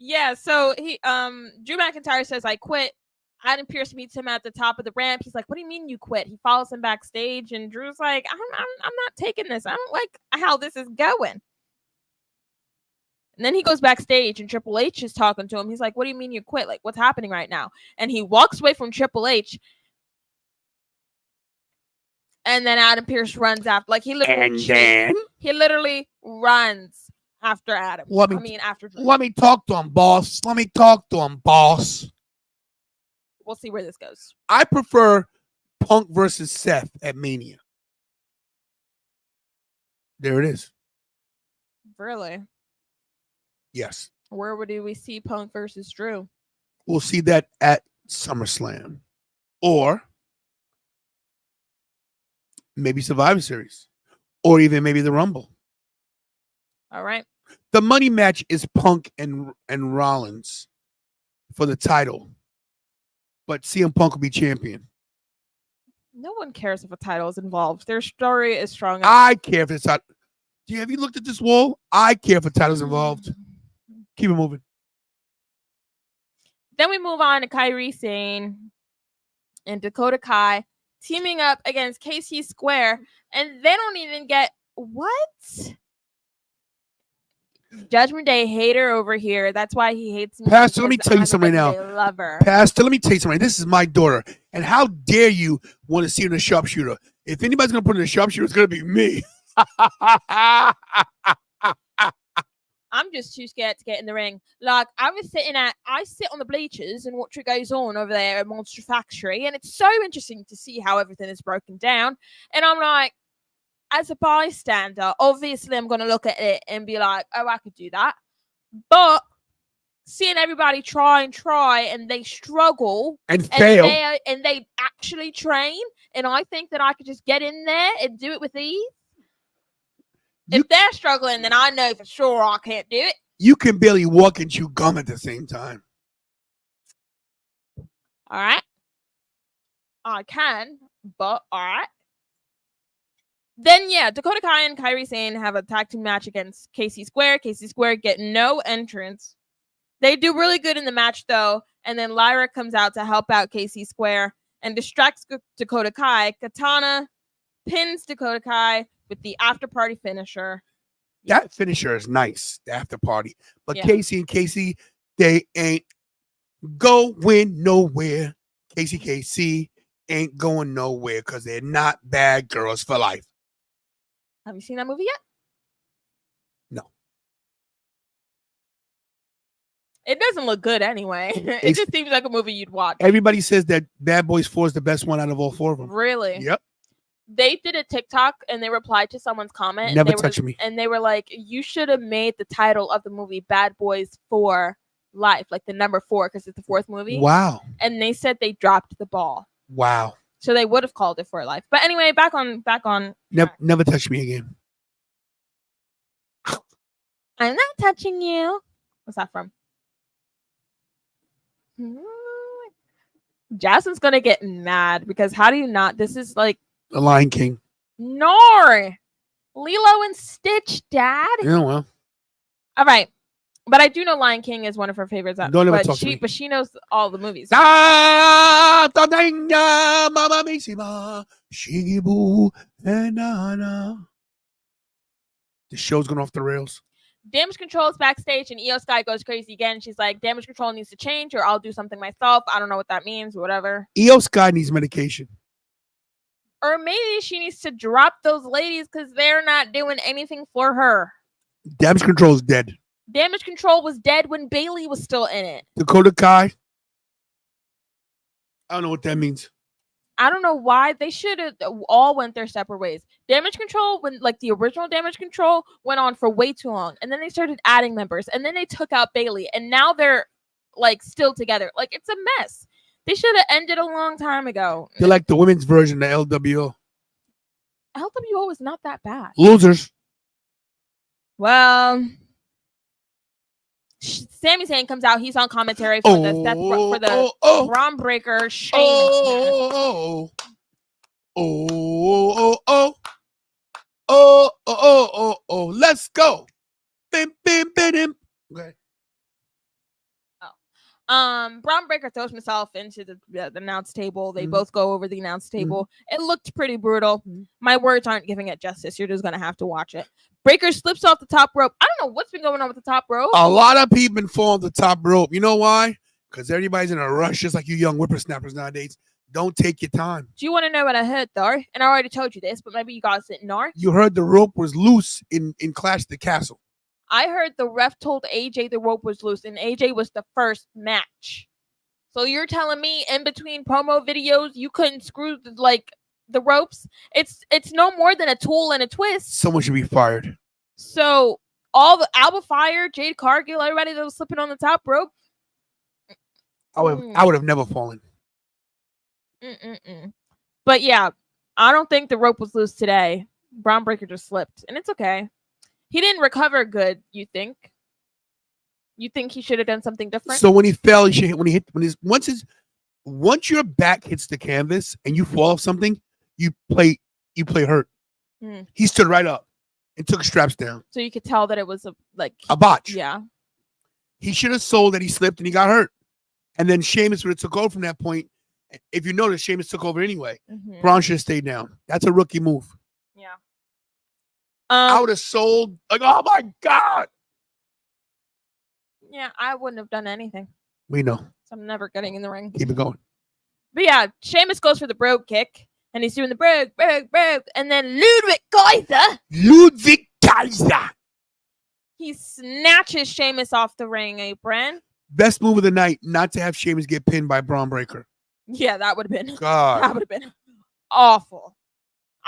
Yeah, so Drew McIntyre says, I quit. Adam Pearce meets him at the top of the ramp. He's like, what do you mean you quit? He follows him backstage, and Drew's like, I'm not taking this. I don't like how this is going. And then he goes backstage, and Triple H is talking to him. He's like, what do you mean you quit? Like, what's happening right now? And he walks away from Triple H. And then Adam Pearce runs after. Like, he literally runs after Adam. After Drew. Let me talk to him, boss. Let me talk to him, boss. We'll see where this goes. I prefer Punk versus Seth at Mania. There it is. Really? Yes. Where would we see Punk versus Drew? We'll see that at SummerSlam. Or maybe Survivor Series. Or even maybe the Rumble. All right. The money match is Punk and Rollins for the title. But CM Punk will be champion. No one cares if a title is involved. Their story is strong enough. I care if it's not. Have you looked at this wall? I care if a title's involved. Keep it moving. Then we move on to Kairi Sane and Dakota Kai teaming up against KC Square, and they don't even get what? Judgment Day hater over here. That's why he hates me. Pastor, let me tell you something right now. Lover. Pastor, let me tell you something. This is my daughter. And how dare you want to see her in a sharpshooter? If anybody's going to put her in a sharpshooter, it's going to be me. I'm just too scared to get in the ring. Like, I sit on the bleachers and watch what goes on over there at Monster Factory. And it's so interesting to see how everything is broken down. And I'm like, as a bystander, obviously I'm going to look at it and be like, oh, I could do that. But seeing everybody try and they struggle and fail and they actually train, and I think that I could just get in there and do it with ease. If they're struggling, then I know for sure I can't do it. You can barely walk and chew gum at the same time. All right. I can, but all right. Then, yeah, Dakota Kai and Kairi Sane have a tag team match against KC Square. KC Square get no entrance. They do really good in the match, though. And then Lyra comes out to help out KC Square and distracts Dakota Kai. Katana pins Dakota Kai with the after party finisher. That finisher is nice, the after party. But Yeah. Casey and Casey, they ain't going nowhere. KC ain't going nowhere because they're not bad girls for life. Have you seen that movie yet? No. It doesn't look good anyway. It just seems like a movie you'd watch. Everybody says that Bad Boys 4 is the best one out of all four of them. Really? Yep. They did a TikTok and they replied to someone's comment. Never touch me. And they were like, you should have made the title of the movie Bad Boys for Life, like the number 4, because it's the 4th movie. Wow. And they said they dropped the ball. Wow. So they would have called it For Life. But anyway, back on. Never touch me again. I'm not touching you. What's that from? Jasmine's gonna get mad because how do you not? This is like The Lion King. No, Lilo and Stitch, Dad. Yeah, well. All right, but I do know Lion King is one of her favorites. Don't ever talk to me. But she knows all the movies. The show's going off the rails. Damage Control is backstage and Io Sky goes crazy again. She's like, Damage Control needs to change or I'll do something myself. I don't know what that means, whatever. Io Sky needs medication. Or maybe she needs to drop those ladies because they're not doing anything for her. Damage Control is dead. Damage Control was dead when Bailey was still in it. Dakota Kai. I don't know what that means. I don't know why. They should have all went their separate ways. Damage Control, when like the original Damage Control went on for way too long, and then they started adding members, and then they took out Bailey, and now they're like still together. Like it's a mess. They should have ended a long time ago. They're like the women's version of LWO. LWO is not that bad. Losers. Well, Sami Zayn comes out. He's on commentary for the Bron Breaker. Let's go. Bim, bim, bim, bim. Okay. Bron Breakker throws himself into the announce table. They both go over the announce table. It looked pretty brutal. My words aren't giving it justice. You're just gonna have to watch it. Breakker slips off the top rope. I don't know what's been going on with the top rope. A lot of people been falling the top rope. You know why? Because everybody's in a rush, just like you young whippersnappers nowadays. Don't take your time. Do you want to know what I heard, though? And I already told you this, but maybe you guys didn't know. You heard the rope was loose in Clash at the Castle. I heard the ref told AJ the rope was loose, and AJ was the first match. So you're telling me in between promo videos you couldn't screw the ropes? It's no more than a tool and a twist. Someone should be fired. So all the Alba Fire, Jade Cargill, everybody that was slipping on the top rope. I would have never fallen. But yeah, I don't think the rope was loose today. Bron Breakker just slipped, and it's okay. He didn't recover good. You think? You think he should have done something different? So when he fell, once your back hits the canvas and you fall off something, you play hurt. He stood right up and took straps down. So you could tell that it was a botch. Yeah. He should have sold that he slipped and he got hurt. And then Sheamus would have took over from that point. If you notice, Sheamus took over anyway. Bron should have stayed down. That's a rookie move. Yeah. I would have sold oh my God. Yeah, I wouldn't have done anything. We know. So I'm never getting in the ring. Keep it going. But yeah, Sheamus goes for the brogue kick, and he's doing the brogue, and then Ludwig Kaiser. He snatches Sheamus off the ring apron. Best move of the night, not to have Sheamus get pinned by Bron Breakker. Yeah, that would have been. God. That would have been awful.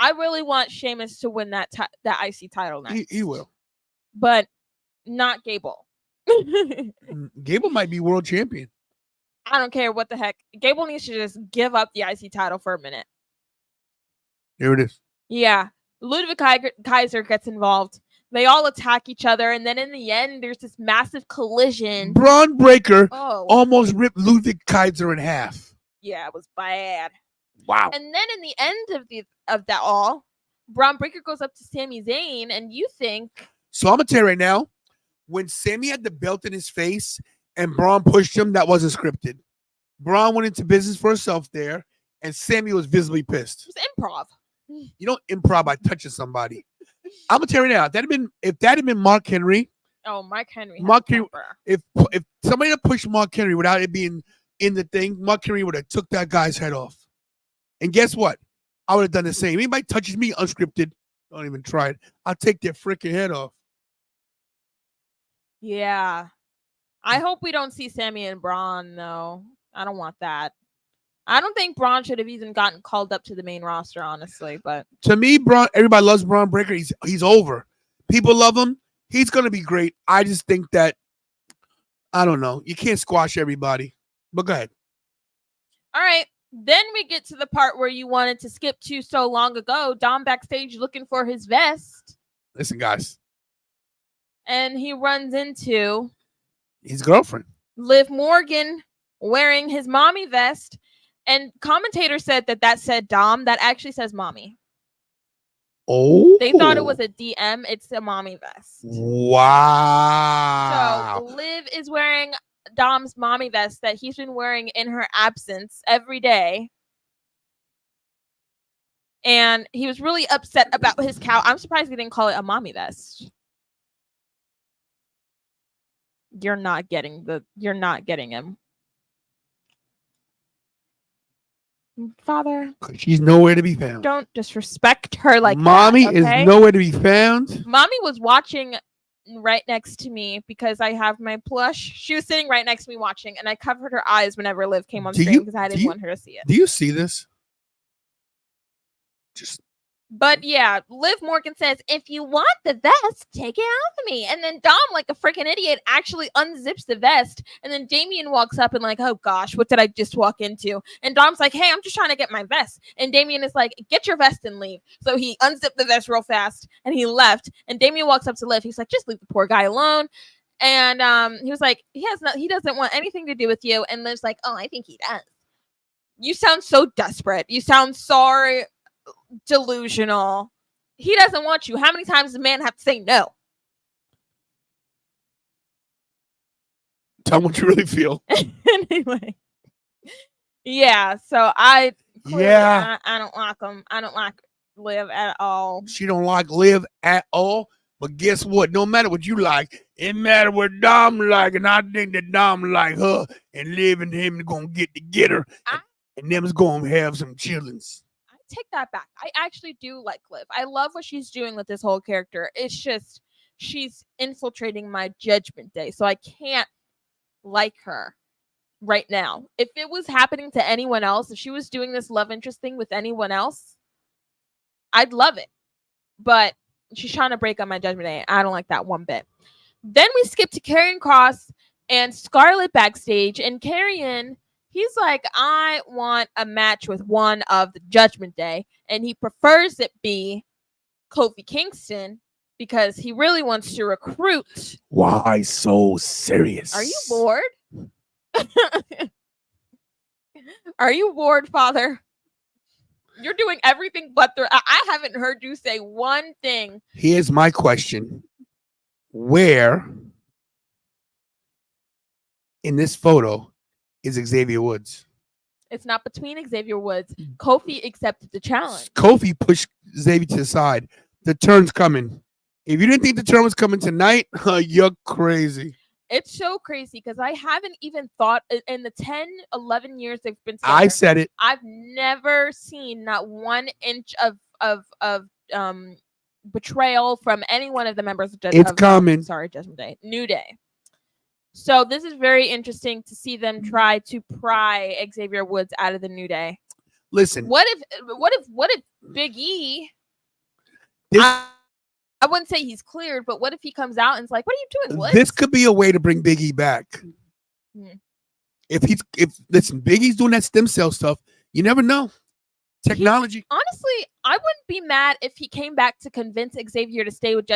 I really want Sheamus to win that IC title next. He will. But not Gable. Gable might be world champion. I don't care what the heck. Gable needs to just give up the IC title for a minute. Here it is. Yeah. Ludwig Kaiser gets involved. They all attack each other, and then in the end, there's this massive collision. Bron Breakker almost ripped Ludwig Kaiser in half. Yeah, it was bad. Wow. And then in the end of that all, Bron Breakker goes up to Sami Zayn, and you think... So I'm going to tell you right now, when Sami had the belt in his face and Bron pushed him, that wasn't scripted. Bron went into business for himself there, and Sami was visibly pissed. It was improv. You don't improv by touching somebody. I'm gonna tell you now, if that had been Mark Henry. Oh, Mark Henry. If somebody had pushed Mark Henry without it being in the thing, Mark Henry would have took that guy's head off. And guess what? I would have done the same. Anybody touches me unscripted, don't even try it. I'll take their freaking head off. Yeah. I hope we don't see Sami and Bron, though. I don't want that. I don't think Bron should have even gotten called up to the main roster, honestly. But to me, Bron, everybody loves Bron Breakker. He's over. People love him. He's gonna be great. I just think that I don't know. You can't squash everybody. But go ahead. All right. Then we get to the part where you wanted to skip to so long ago. Dom backstage looking for his vest. Listen, guys. And he runs into his girlfriend, Liv Morgan, wearing his mommy vest. And commentator said that said Dom. That actually says mommy. Oh. They thought it was a DM. It's a mommy vest. Wow. So Liv is wearing Dom's mommy vest that he's been wearing in her absence every day. And he was really upset about his cow. I'm surprised he didn't call it a mommy vest. You're not getting him. Father, she's nowhere to be found. Don't disrespect her like mommy that, okay? is nowhere to be found. Mommy was watching right next to me because I have my plush. She was sitting right next to me watching, and I covered her eyes whenever Liv came on screen because I didn't want her to see it. Do you see this? But yeah, Liv Morgan says, if you want the vest, take it off of me. And then Dom, like a freaking idiot, actually unzips the vest. And then Damien walks up and like, oh gosh, what did I just walk into? And Dom's like, hey, I'm just trying to get my vest. And Damien is like, get your vest and leave. So he unzipped the vest real fast and he left. And Damien walks up to Liv. He's like, just leave the poor guy alone. And he was like, he doesn't want anything to do with you. And Liv's like, oh, I think he does. You sound so desperate. You sound sorry. Delusional. He doesn't want you. How many times does a man have to say no? Tell them what you really feel. Anyway. Yeah, so I don't like them. I don't like Liv at all. She don't like Liv at all. But guess what? No matter what you like, it matter what Dom like, and I think that Dom like her, and Liv and him gonna get together, and them's gonna have some chillins. I take that back. I actually do like Liv. I love what she's doing with this whole character. It's just she's infiltrating my Judgment Day, so I can't like her right now. If it was happening to anyone else, if she was doing this love interest thing with anyone else, I'd love it. But she's trying to break up my Judgment Day. I don't like that one bit. Then we skip to Karrion Kross and Scarlett backstage, and Karrion, he's like, I want a match with one of the Judgment Day, and he prefers it be Kofi Kingston because he really wants to recruit. Why so serious? Are you bored? Are you bored, Father? You're doing everything but I haven't heard you say one thing. Here's my question. Where in this photo is Xavier Woods? It's not between Xavier Woods. Kofi accepted the challenge. Kofi pushed Xavier to the side. The turn's coming. If you didn't think the turn was coming tonight, you're crazy. It's so crazy because I haven't even thought in the 10, 11 years they've been together, I said it. I've never seen not 1 inch of betrayal from any one of the members of It's coming. Judgment Day. New Day. So this is very interesting to see them try to pry Xavier Woods out of the New Day. Listen. What if Big E I wouldn't say he's cleared, but what if he comes out and is like, "What are you doing, Woods?" This could be a way to bring Big E back. Listen, Big E's doing that stem cell stuff. You never know. Technology. Honestly, I wouldn't be mad if he came back to convince Xavier to stay with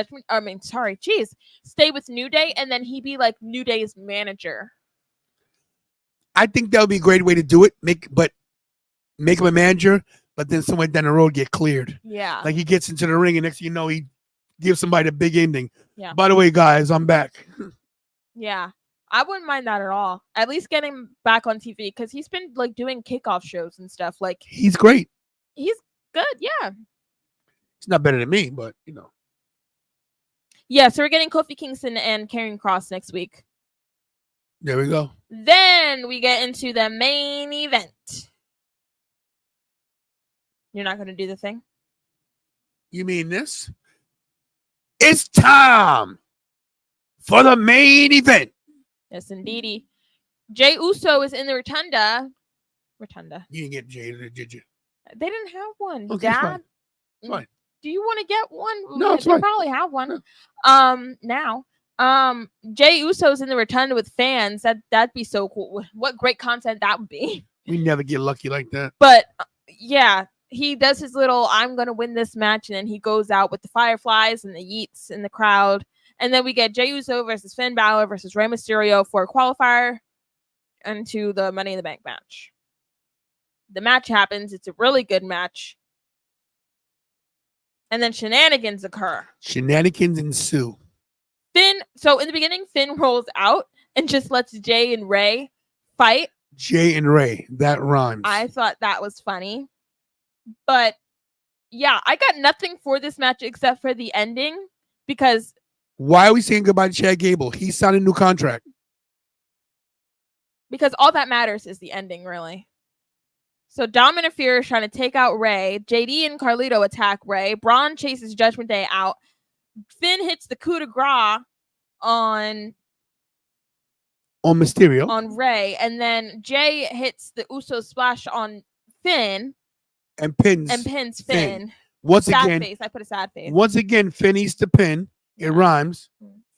stay with New Day, and then he'd be like New Day's manager. I think that would be a great way to do it. Make him a manager, but then somewhere down the road get cleared. Yeah. Like he gets into the ring, and next thing you know, he give somebody a big ending. Yeah. By the way, guys, I'm back. Yeah. I wouldn't mind that at all. At least getting him back on TV because he's been like doing kickoff shows and stuff. Like he's great. He's good. Yeah. He's not better than me, but you know. Yeah. So we're getting Kofi Kingston and Karrion Kross next week. There we go. Then we get into the main event. You're not going to do the thing? You mean this? It's time for the main event. Yes, indeedy. Jey Uso is in the rotunda. You didn't get Jey, did you? They didn't have one. Okay, Dad, it's fine. do you want to get one? No, it's they fine. probably have one. No. Now. Jey Uso's in the rotunda with fans. That'd be so cool. What great content that would be. We never get lucky like that. But yeah. He does his little, I'm going to win this match, and then he goes out with the Fireflies and the Yeets in the crowd. And then we get Jey Uso versus Finn Balor versus Rey Mysterio for a qualifier into the Money in the Bank match. The match happens. It's a really good match. And then shenanigans occur. Shenanigans ensue. So in the beginning, Finn rolls out and just lets Jey and Rey fight. Jey and Rey, that rhymes. I thought that was funny. But yeah, I got nothing for this match except for the ending because why are we saying goodbye to Chad Gable? He signed a new contract. Because all that matters is the ending, really. So Dom interferes trying to take out Rey. JD and Carlito attack Rey. Bron chases Judgment Day out. Finn hits the coup de grace on Mysterio. On Rey. And then Jey hits the Uso splash on Finn. And pins Finn. Once sad again, face. I put a sad face. Once again, Finn eats the pin. It rhymes.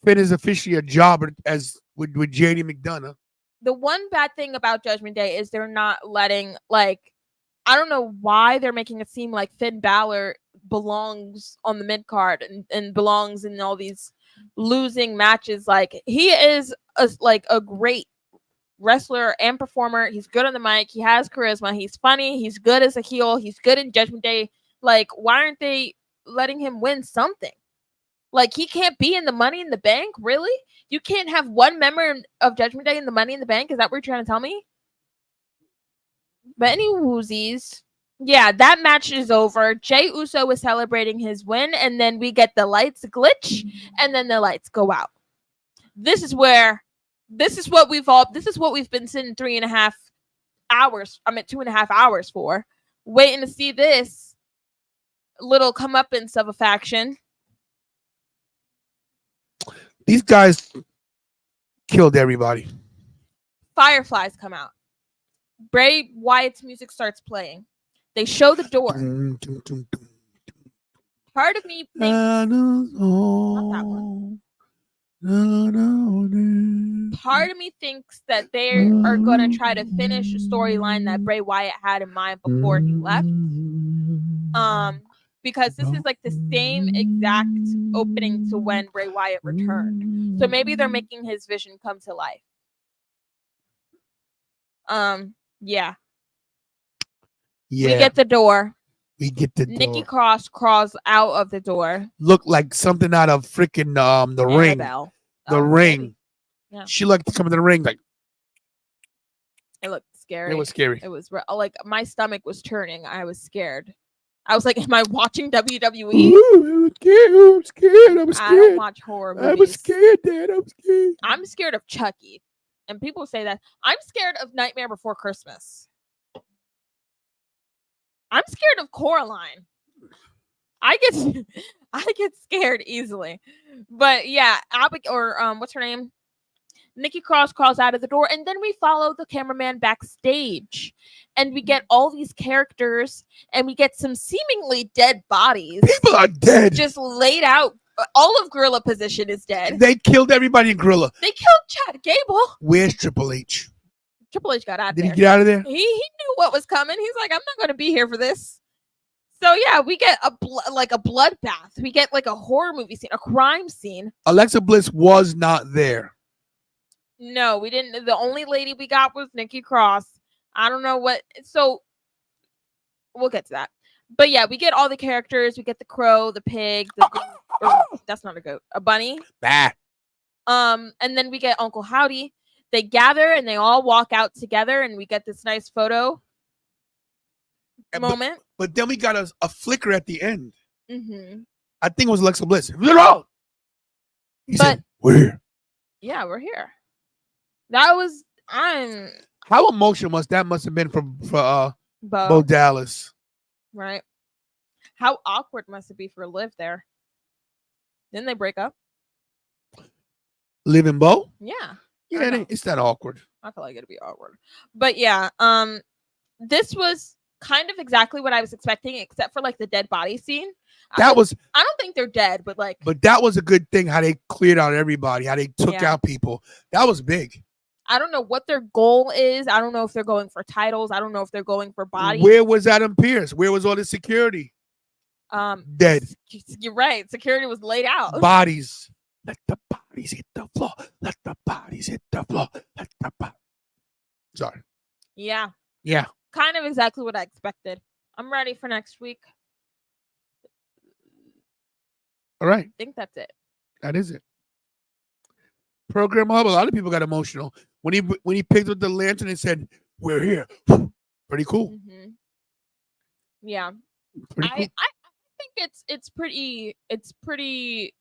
Finn is officially a jobber as with JD McDonough. The one bad thing about Judgment Day is they're not letting, I don't know why they're making it seem like Finn Balor belongs on the mid card and belongs in all these losing matches. Like he is a great wrestler and performer. He's good on the mic. He has charisma. He's funny. He's good as a heel. He's good in Judgment Day. Like, why aren't they letting him win something? Like, he can't be in the Money in the Bank? Really? You can't have one member of Judgment Day in the Money in the Bank? Is that what you're trying to tell me? But any woozies. Yeah, that match is over. Jey Uso is celebrating his win, and then we get the lights glitch, and then the lights go out. This is what we've been sitting 3.5 hours. I'm at 2.5 hours for. Waiting to see this little comeuppance of a faction. These guys killed everybody. Fireflies come out. Bray Wyatt's music starts playing. They show the door. Part of me thinks not that one. Part of me thinks that they are going to try to finish a storyline that Bray Wyatt had in mind before he left. Because this is like the same exact opening to when Bray Wyatt returned. So maybe they're making his vision come to life. Yeah. We get the door. Nikki Cross crawls out of the door. Looked like something out of freaking the ring. The ring. Yeah. She looked to come into the ring like. It looked scary. It was scary. It was like my stomach was turning. I was scared. I was like, "Am I watching WWE?" Ooh, I'm scared. I don't watch horror movies. I was scared, Dad. I was scared. I'm scared of Chucky, and people say that. I'm scared of Nightmare Before Christmas. I'm scared of Coraline. I get scared easily. But yeah, what's her name? Nikki Cross crawls out of the door, and then we follow the cameraman backstage, and we get all these characters, and we get some seemingly dead bodies. People are dead. Just laid out. All of Gorilla Position is dead. They killed everybody in Gorilla. They killed Chad Gable. Where's Triple H? Triple H got out of there. Did he get out of there? He knew what was coming. He's like, I'm not going to be here for this. So yeah, we get a bloodbath. We get like a horror movie scene, a crime scene. Alexa Bliss was not there. No, we didn't. The only lady we got was Nikki Cross. I don't know what. So we'll get to that. But yeah, we get all the characters. We get the crow, the pig. That's not a goat. A bunny. Bah. And then we get Uncle Howdy. They gather and they all walk out together, and we get this nice photo moment. But then we got a flicker at the end. Mm-hmm. I think it was Alexa Bliss. He said, "We're here." Yeah, we're here. That was How emotional must have been for Bo Dallas, right? How awkward must it be for Liv there? Didn't they break up? Liv and Bo? Yeah. Yeah, it's that awkward. I feel like it'd be awkward. But yeah, this was kind of exactly what I was expecting, except for like the dead body scene. I don't think they're dead, but like. But that was a good thing, how they cleared out everybody, how they took out people. That was big. I don't know what their goal is. I don't know if they're going for titles. I don't know if they're going for bodies. Where was Adam Pearce? Where was all the security? Dead. You're right. Security was laid out. Bodies. Let the bodies hit the floor. Let the bodies hit the floor. Let the bodies. Sorry. Yeah. Yeah. Kind of exactly what I expected. I'm ready for next week. All right. I think that's it. That is it. Program Hub. A lot of people got emotional when he picked up the lantern and said, "We're here." Pretty cool. Mm-hmm. Yeah. Pretty cool. I think it's pretty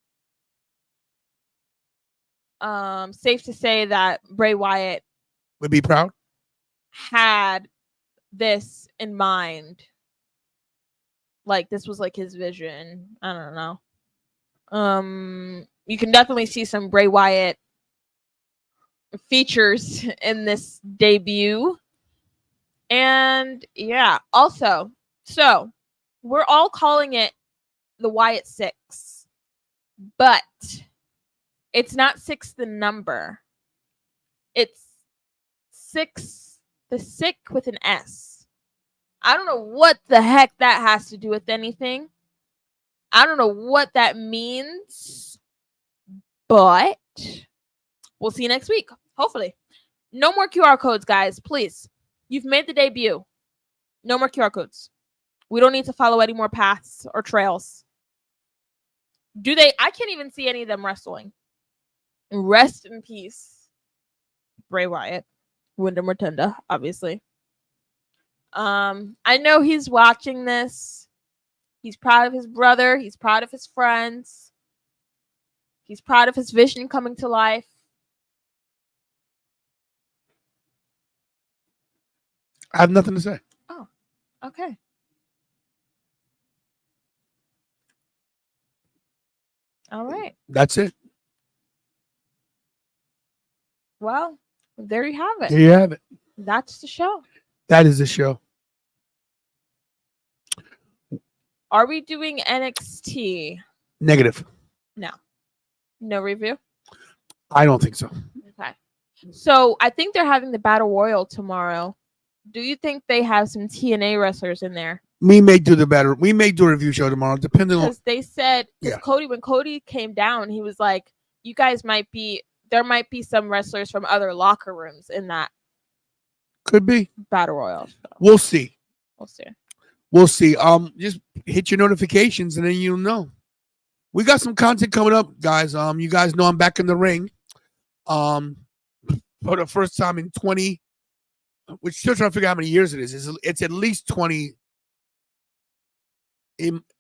safe to say that Bray Wyatt would be proud. Had this in mind. Like this was like his vision. I don't know. You can definitely see some Bray Wyatt features in this debut. And yeah, also, so we're all calling it the Wyatt 6, but it's not 6 the number. It's 6, the sick with an S. I don't know what the heck that has to do with anything. I don't know what that means, but we'll see you next week. Hopefully. No more QR codes, guys. Please. You've made the debut. No more QR codes. We don't need to follow any more paths or trails. Do they? I can't even see any of them wrestling. Rest in peace, Bray Wyatt, Wyndham Rotunda, obviously. I know he's watching this. He's proud of his brother. He's proud of his friends. He's proud of his vision coming to life. I have nothing to say. Oh, okay. All right. That's it. Well, there you have it. There you have it. That's the show. That is the show. Are we doing NXT? Negative. No. No review? I don't think so. Okay. So I think they're having the Battle Royal tomorrow. Do you think they have some TNA wrestlers in there? We may do a review show tomorrow, depending on. Because they said, Yeah. when Cody came down, he was like, you guys there might be some wrestlers from other locker rooms in that Could be. Battle Royal. So We'll see. we'll see. We'll see. Just hit your notifications and then you'll know. We got some content coming up, guys. You guys know I'm back in the ring. For the first time in 20. We're still trying to figure out how many years it is. It's at least 20.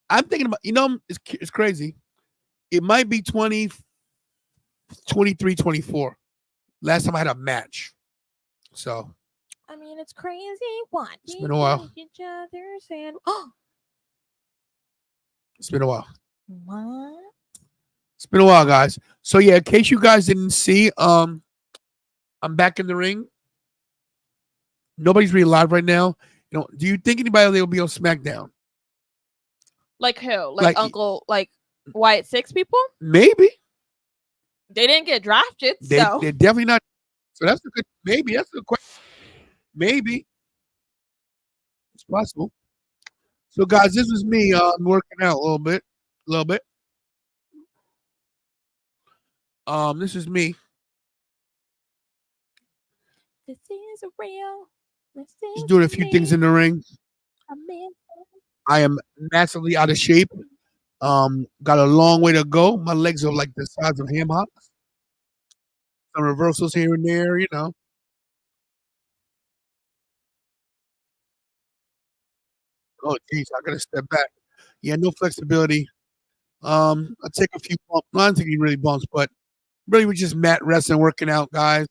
I'm thinking about, it's crazy. It might be 20, 23, 24. Last time I had a match. So. I mean, it's crazy. What? It's been a while. Each other's hand. It's been a while. What? It's been a while, guys. So yeah, in case you guys didn't see, I'm back in the ring. Nobody's really live right now. Do you think anybody will be on SmackDown? Like who? Like Uncle, like Wyatt Six people? Maybe. They didn't get drafted, They're definitely not. So that's a good. Maybe that's a good question. Maybe it's possible. So guys, this was me working out a little bit. This is me. This is real. Just doing a few things in the ring. I am massively out of shape. Got a long way to go. My legs are like the size of ham hocks. Some reversals here and there, Oh, geez, I gotta step back. Yeah, no flexibility. I take a few bumps. I don't think he really bumps, but really we're just mat wrestling, working out, guys.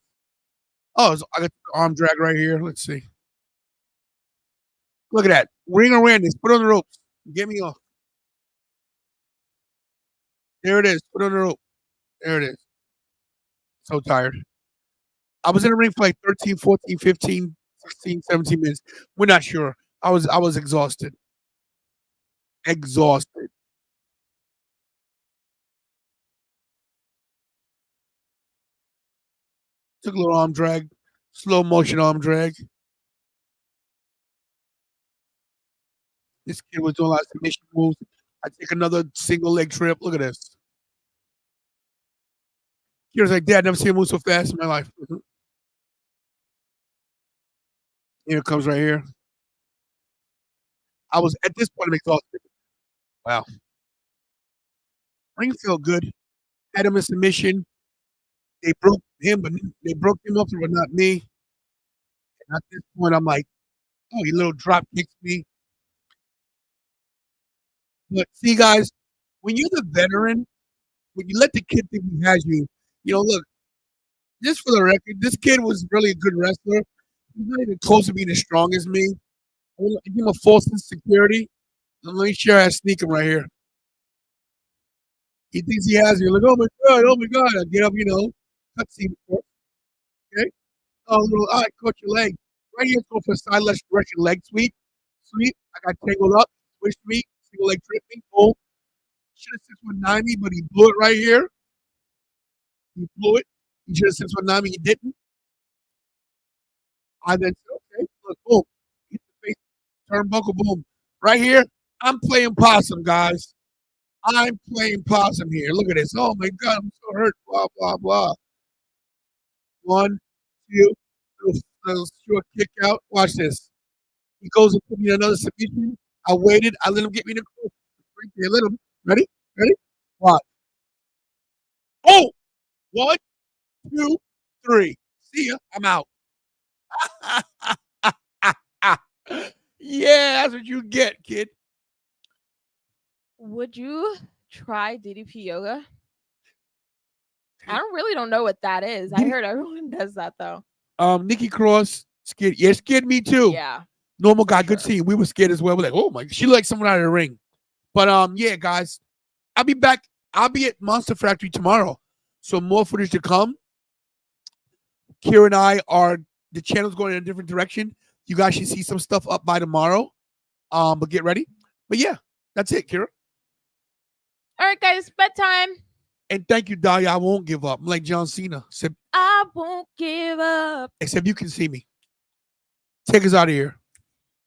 Oh, I got the arm drag right here. Let's see. Look at that. Ring awareness. Put on the ropes. Get me off. There it is. Put on the rope. There it is. So tired. I was in the ring for like 13, 14, 15, 16, 17 minutes. We're not sure. I was exhausted. Exhausted. Took a little arm drag. Slow motion arm drag. This kid was doing a lot of submission moves. I take another single leg trip. Look at this. He was like, Dad, never seen him move so fast in my life. Here it comes right here. I was at this point I'm exhausted. Wow. Ring felt good. Had him in submission. They broke him, but they broke him up, but not me. And at this point, I'm like, oh, he little drop kicks me. But see, guys, when you're the veteran, when you let the kid think he has you, look, just for the record, this kid was really a good wrestler. He's not even close to being as strong as me. I want to give him a false insecurity. And let me share I sneak him right here. He thinks he has me. Like, oh my God. I get up, cutscene. Okay. Oh, all right, caught your leg. Right here, go for a side left direction leg sweep. Sweep. I got tangled up. Switched me. Single leg tripping. Boom. Should have 619 me, but he blew it right here. He blew it. He should have 619 me. He didn't. I then said, okay, look, boom. Hit the face. Turnbuckle, boom. Right here, I'm playing possum, guys. I'm playing possum here. Look at this. Oh, my God, I'm so hurt. Blah, blah, blah. 1, 2, little short kick out. Watch this. He goes and put me in another submission. I waited. I let him get me in the close. Let him. Ready? What? Oh, 1, 2, 3. See ya. I'm out. Yeah, that's what you get, kid. Would you try DDP yoga? I don't know what that is. I heard everyone does that though. Nikki Cross scared. Yeah, scared me too. Yeah. Normal guy, good seeing. We were scared as well. We're like, oh my, she like someone out of the ring. But yeah, guys, I'll be back. I'll be at Monster Factory tomorrow. So more footage to come. Kira and I are, the channel's going in a different direction. You guys should see some stuff up by tomorrow. But get ready. But yeah, that's it, Kira. All right, guys, bedtime. And thank you, Dahlia. I won't give up. I'm like John Cena. I won't give up. Except you can see me. Take us out of here.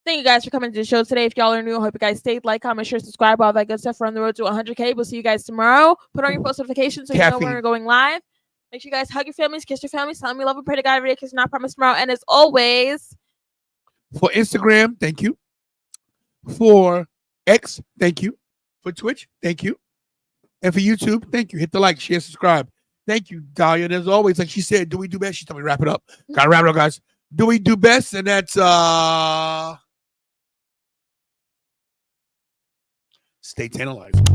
Thank you guys for coming to the show today. If y'all are new, I hope you guys stayed, like, comment, share, subscribe, all that good stuff. We're on the road to 100K. We'll see you guys tomorrow. Put on your post notifications so you know when we're going live. Make sure you guys hug your families, kiss your families, tell them you love and pray to God every day, because not promise tomorrow. And as always, for Instagram, thank you. For X, thank you. For Twitch, thank you. And for YouTube, thank you. Hit the like, share, subscribe. Thank you, Dahlia. And as always, like she said, do we do best? She told me wrap it up. Gotta wrap it up, guys. Do we do best? And that's stay tantalizing.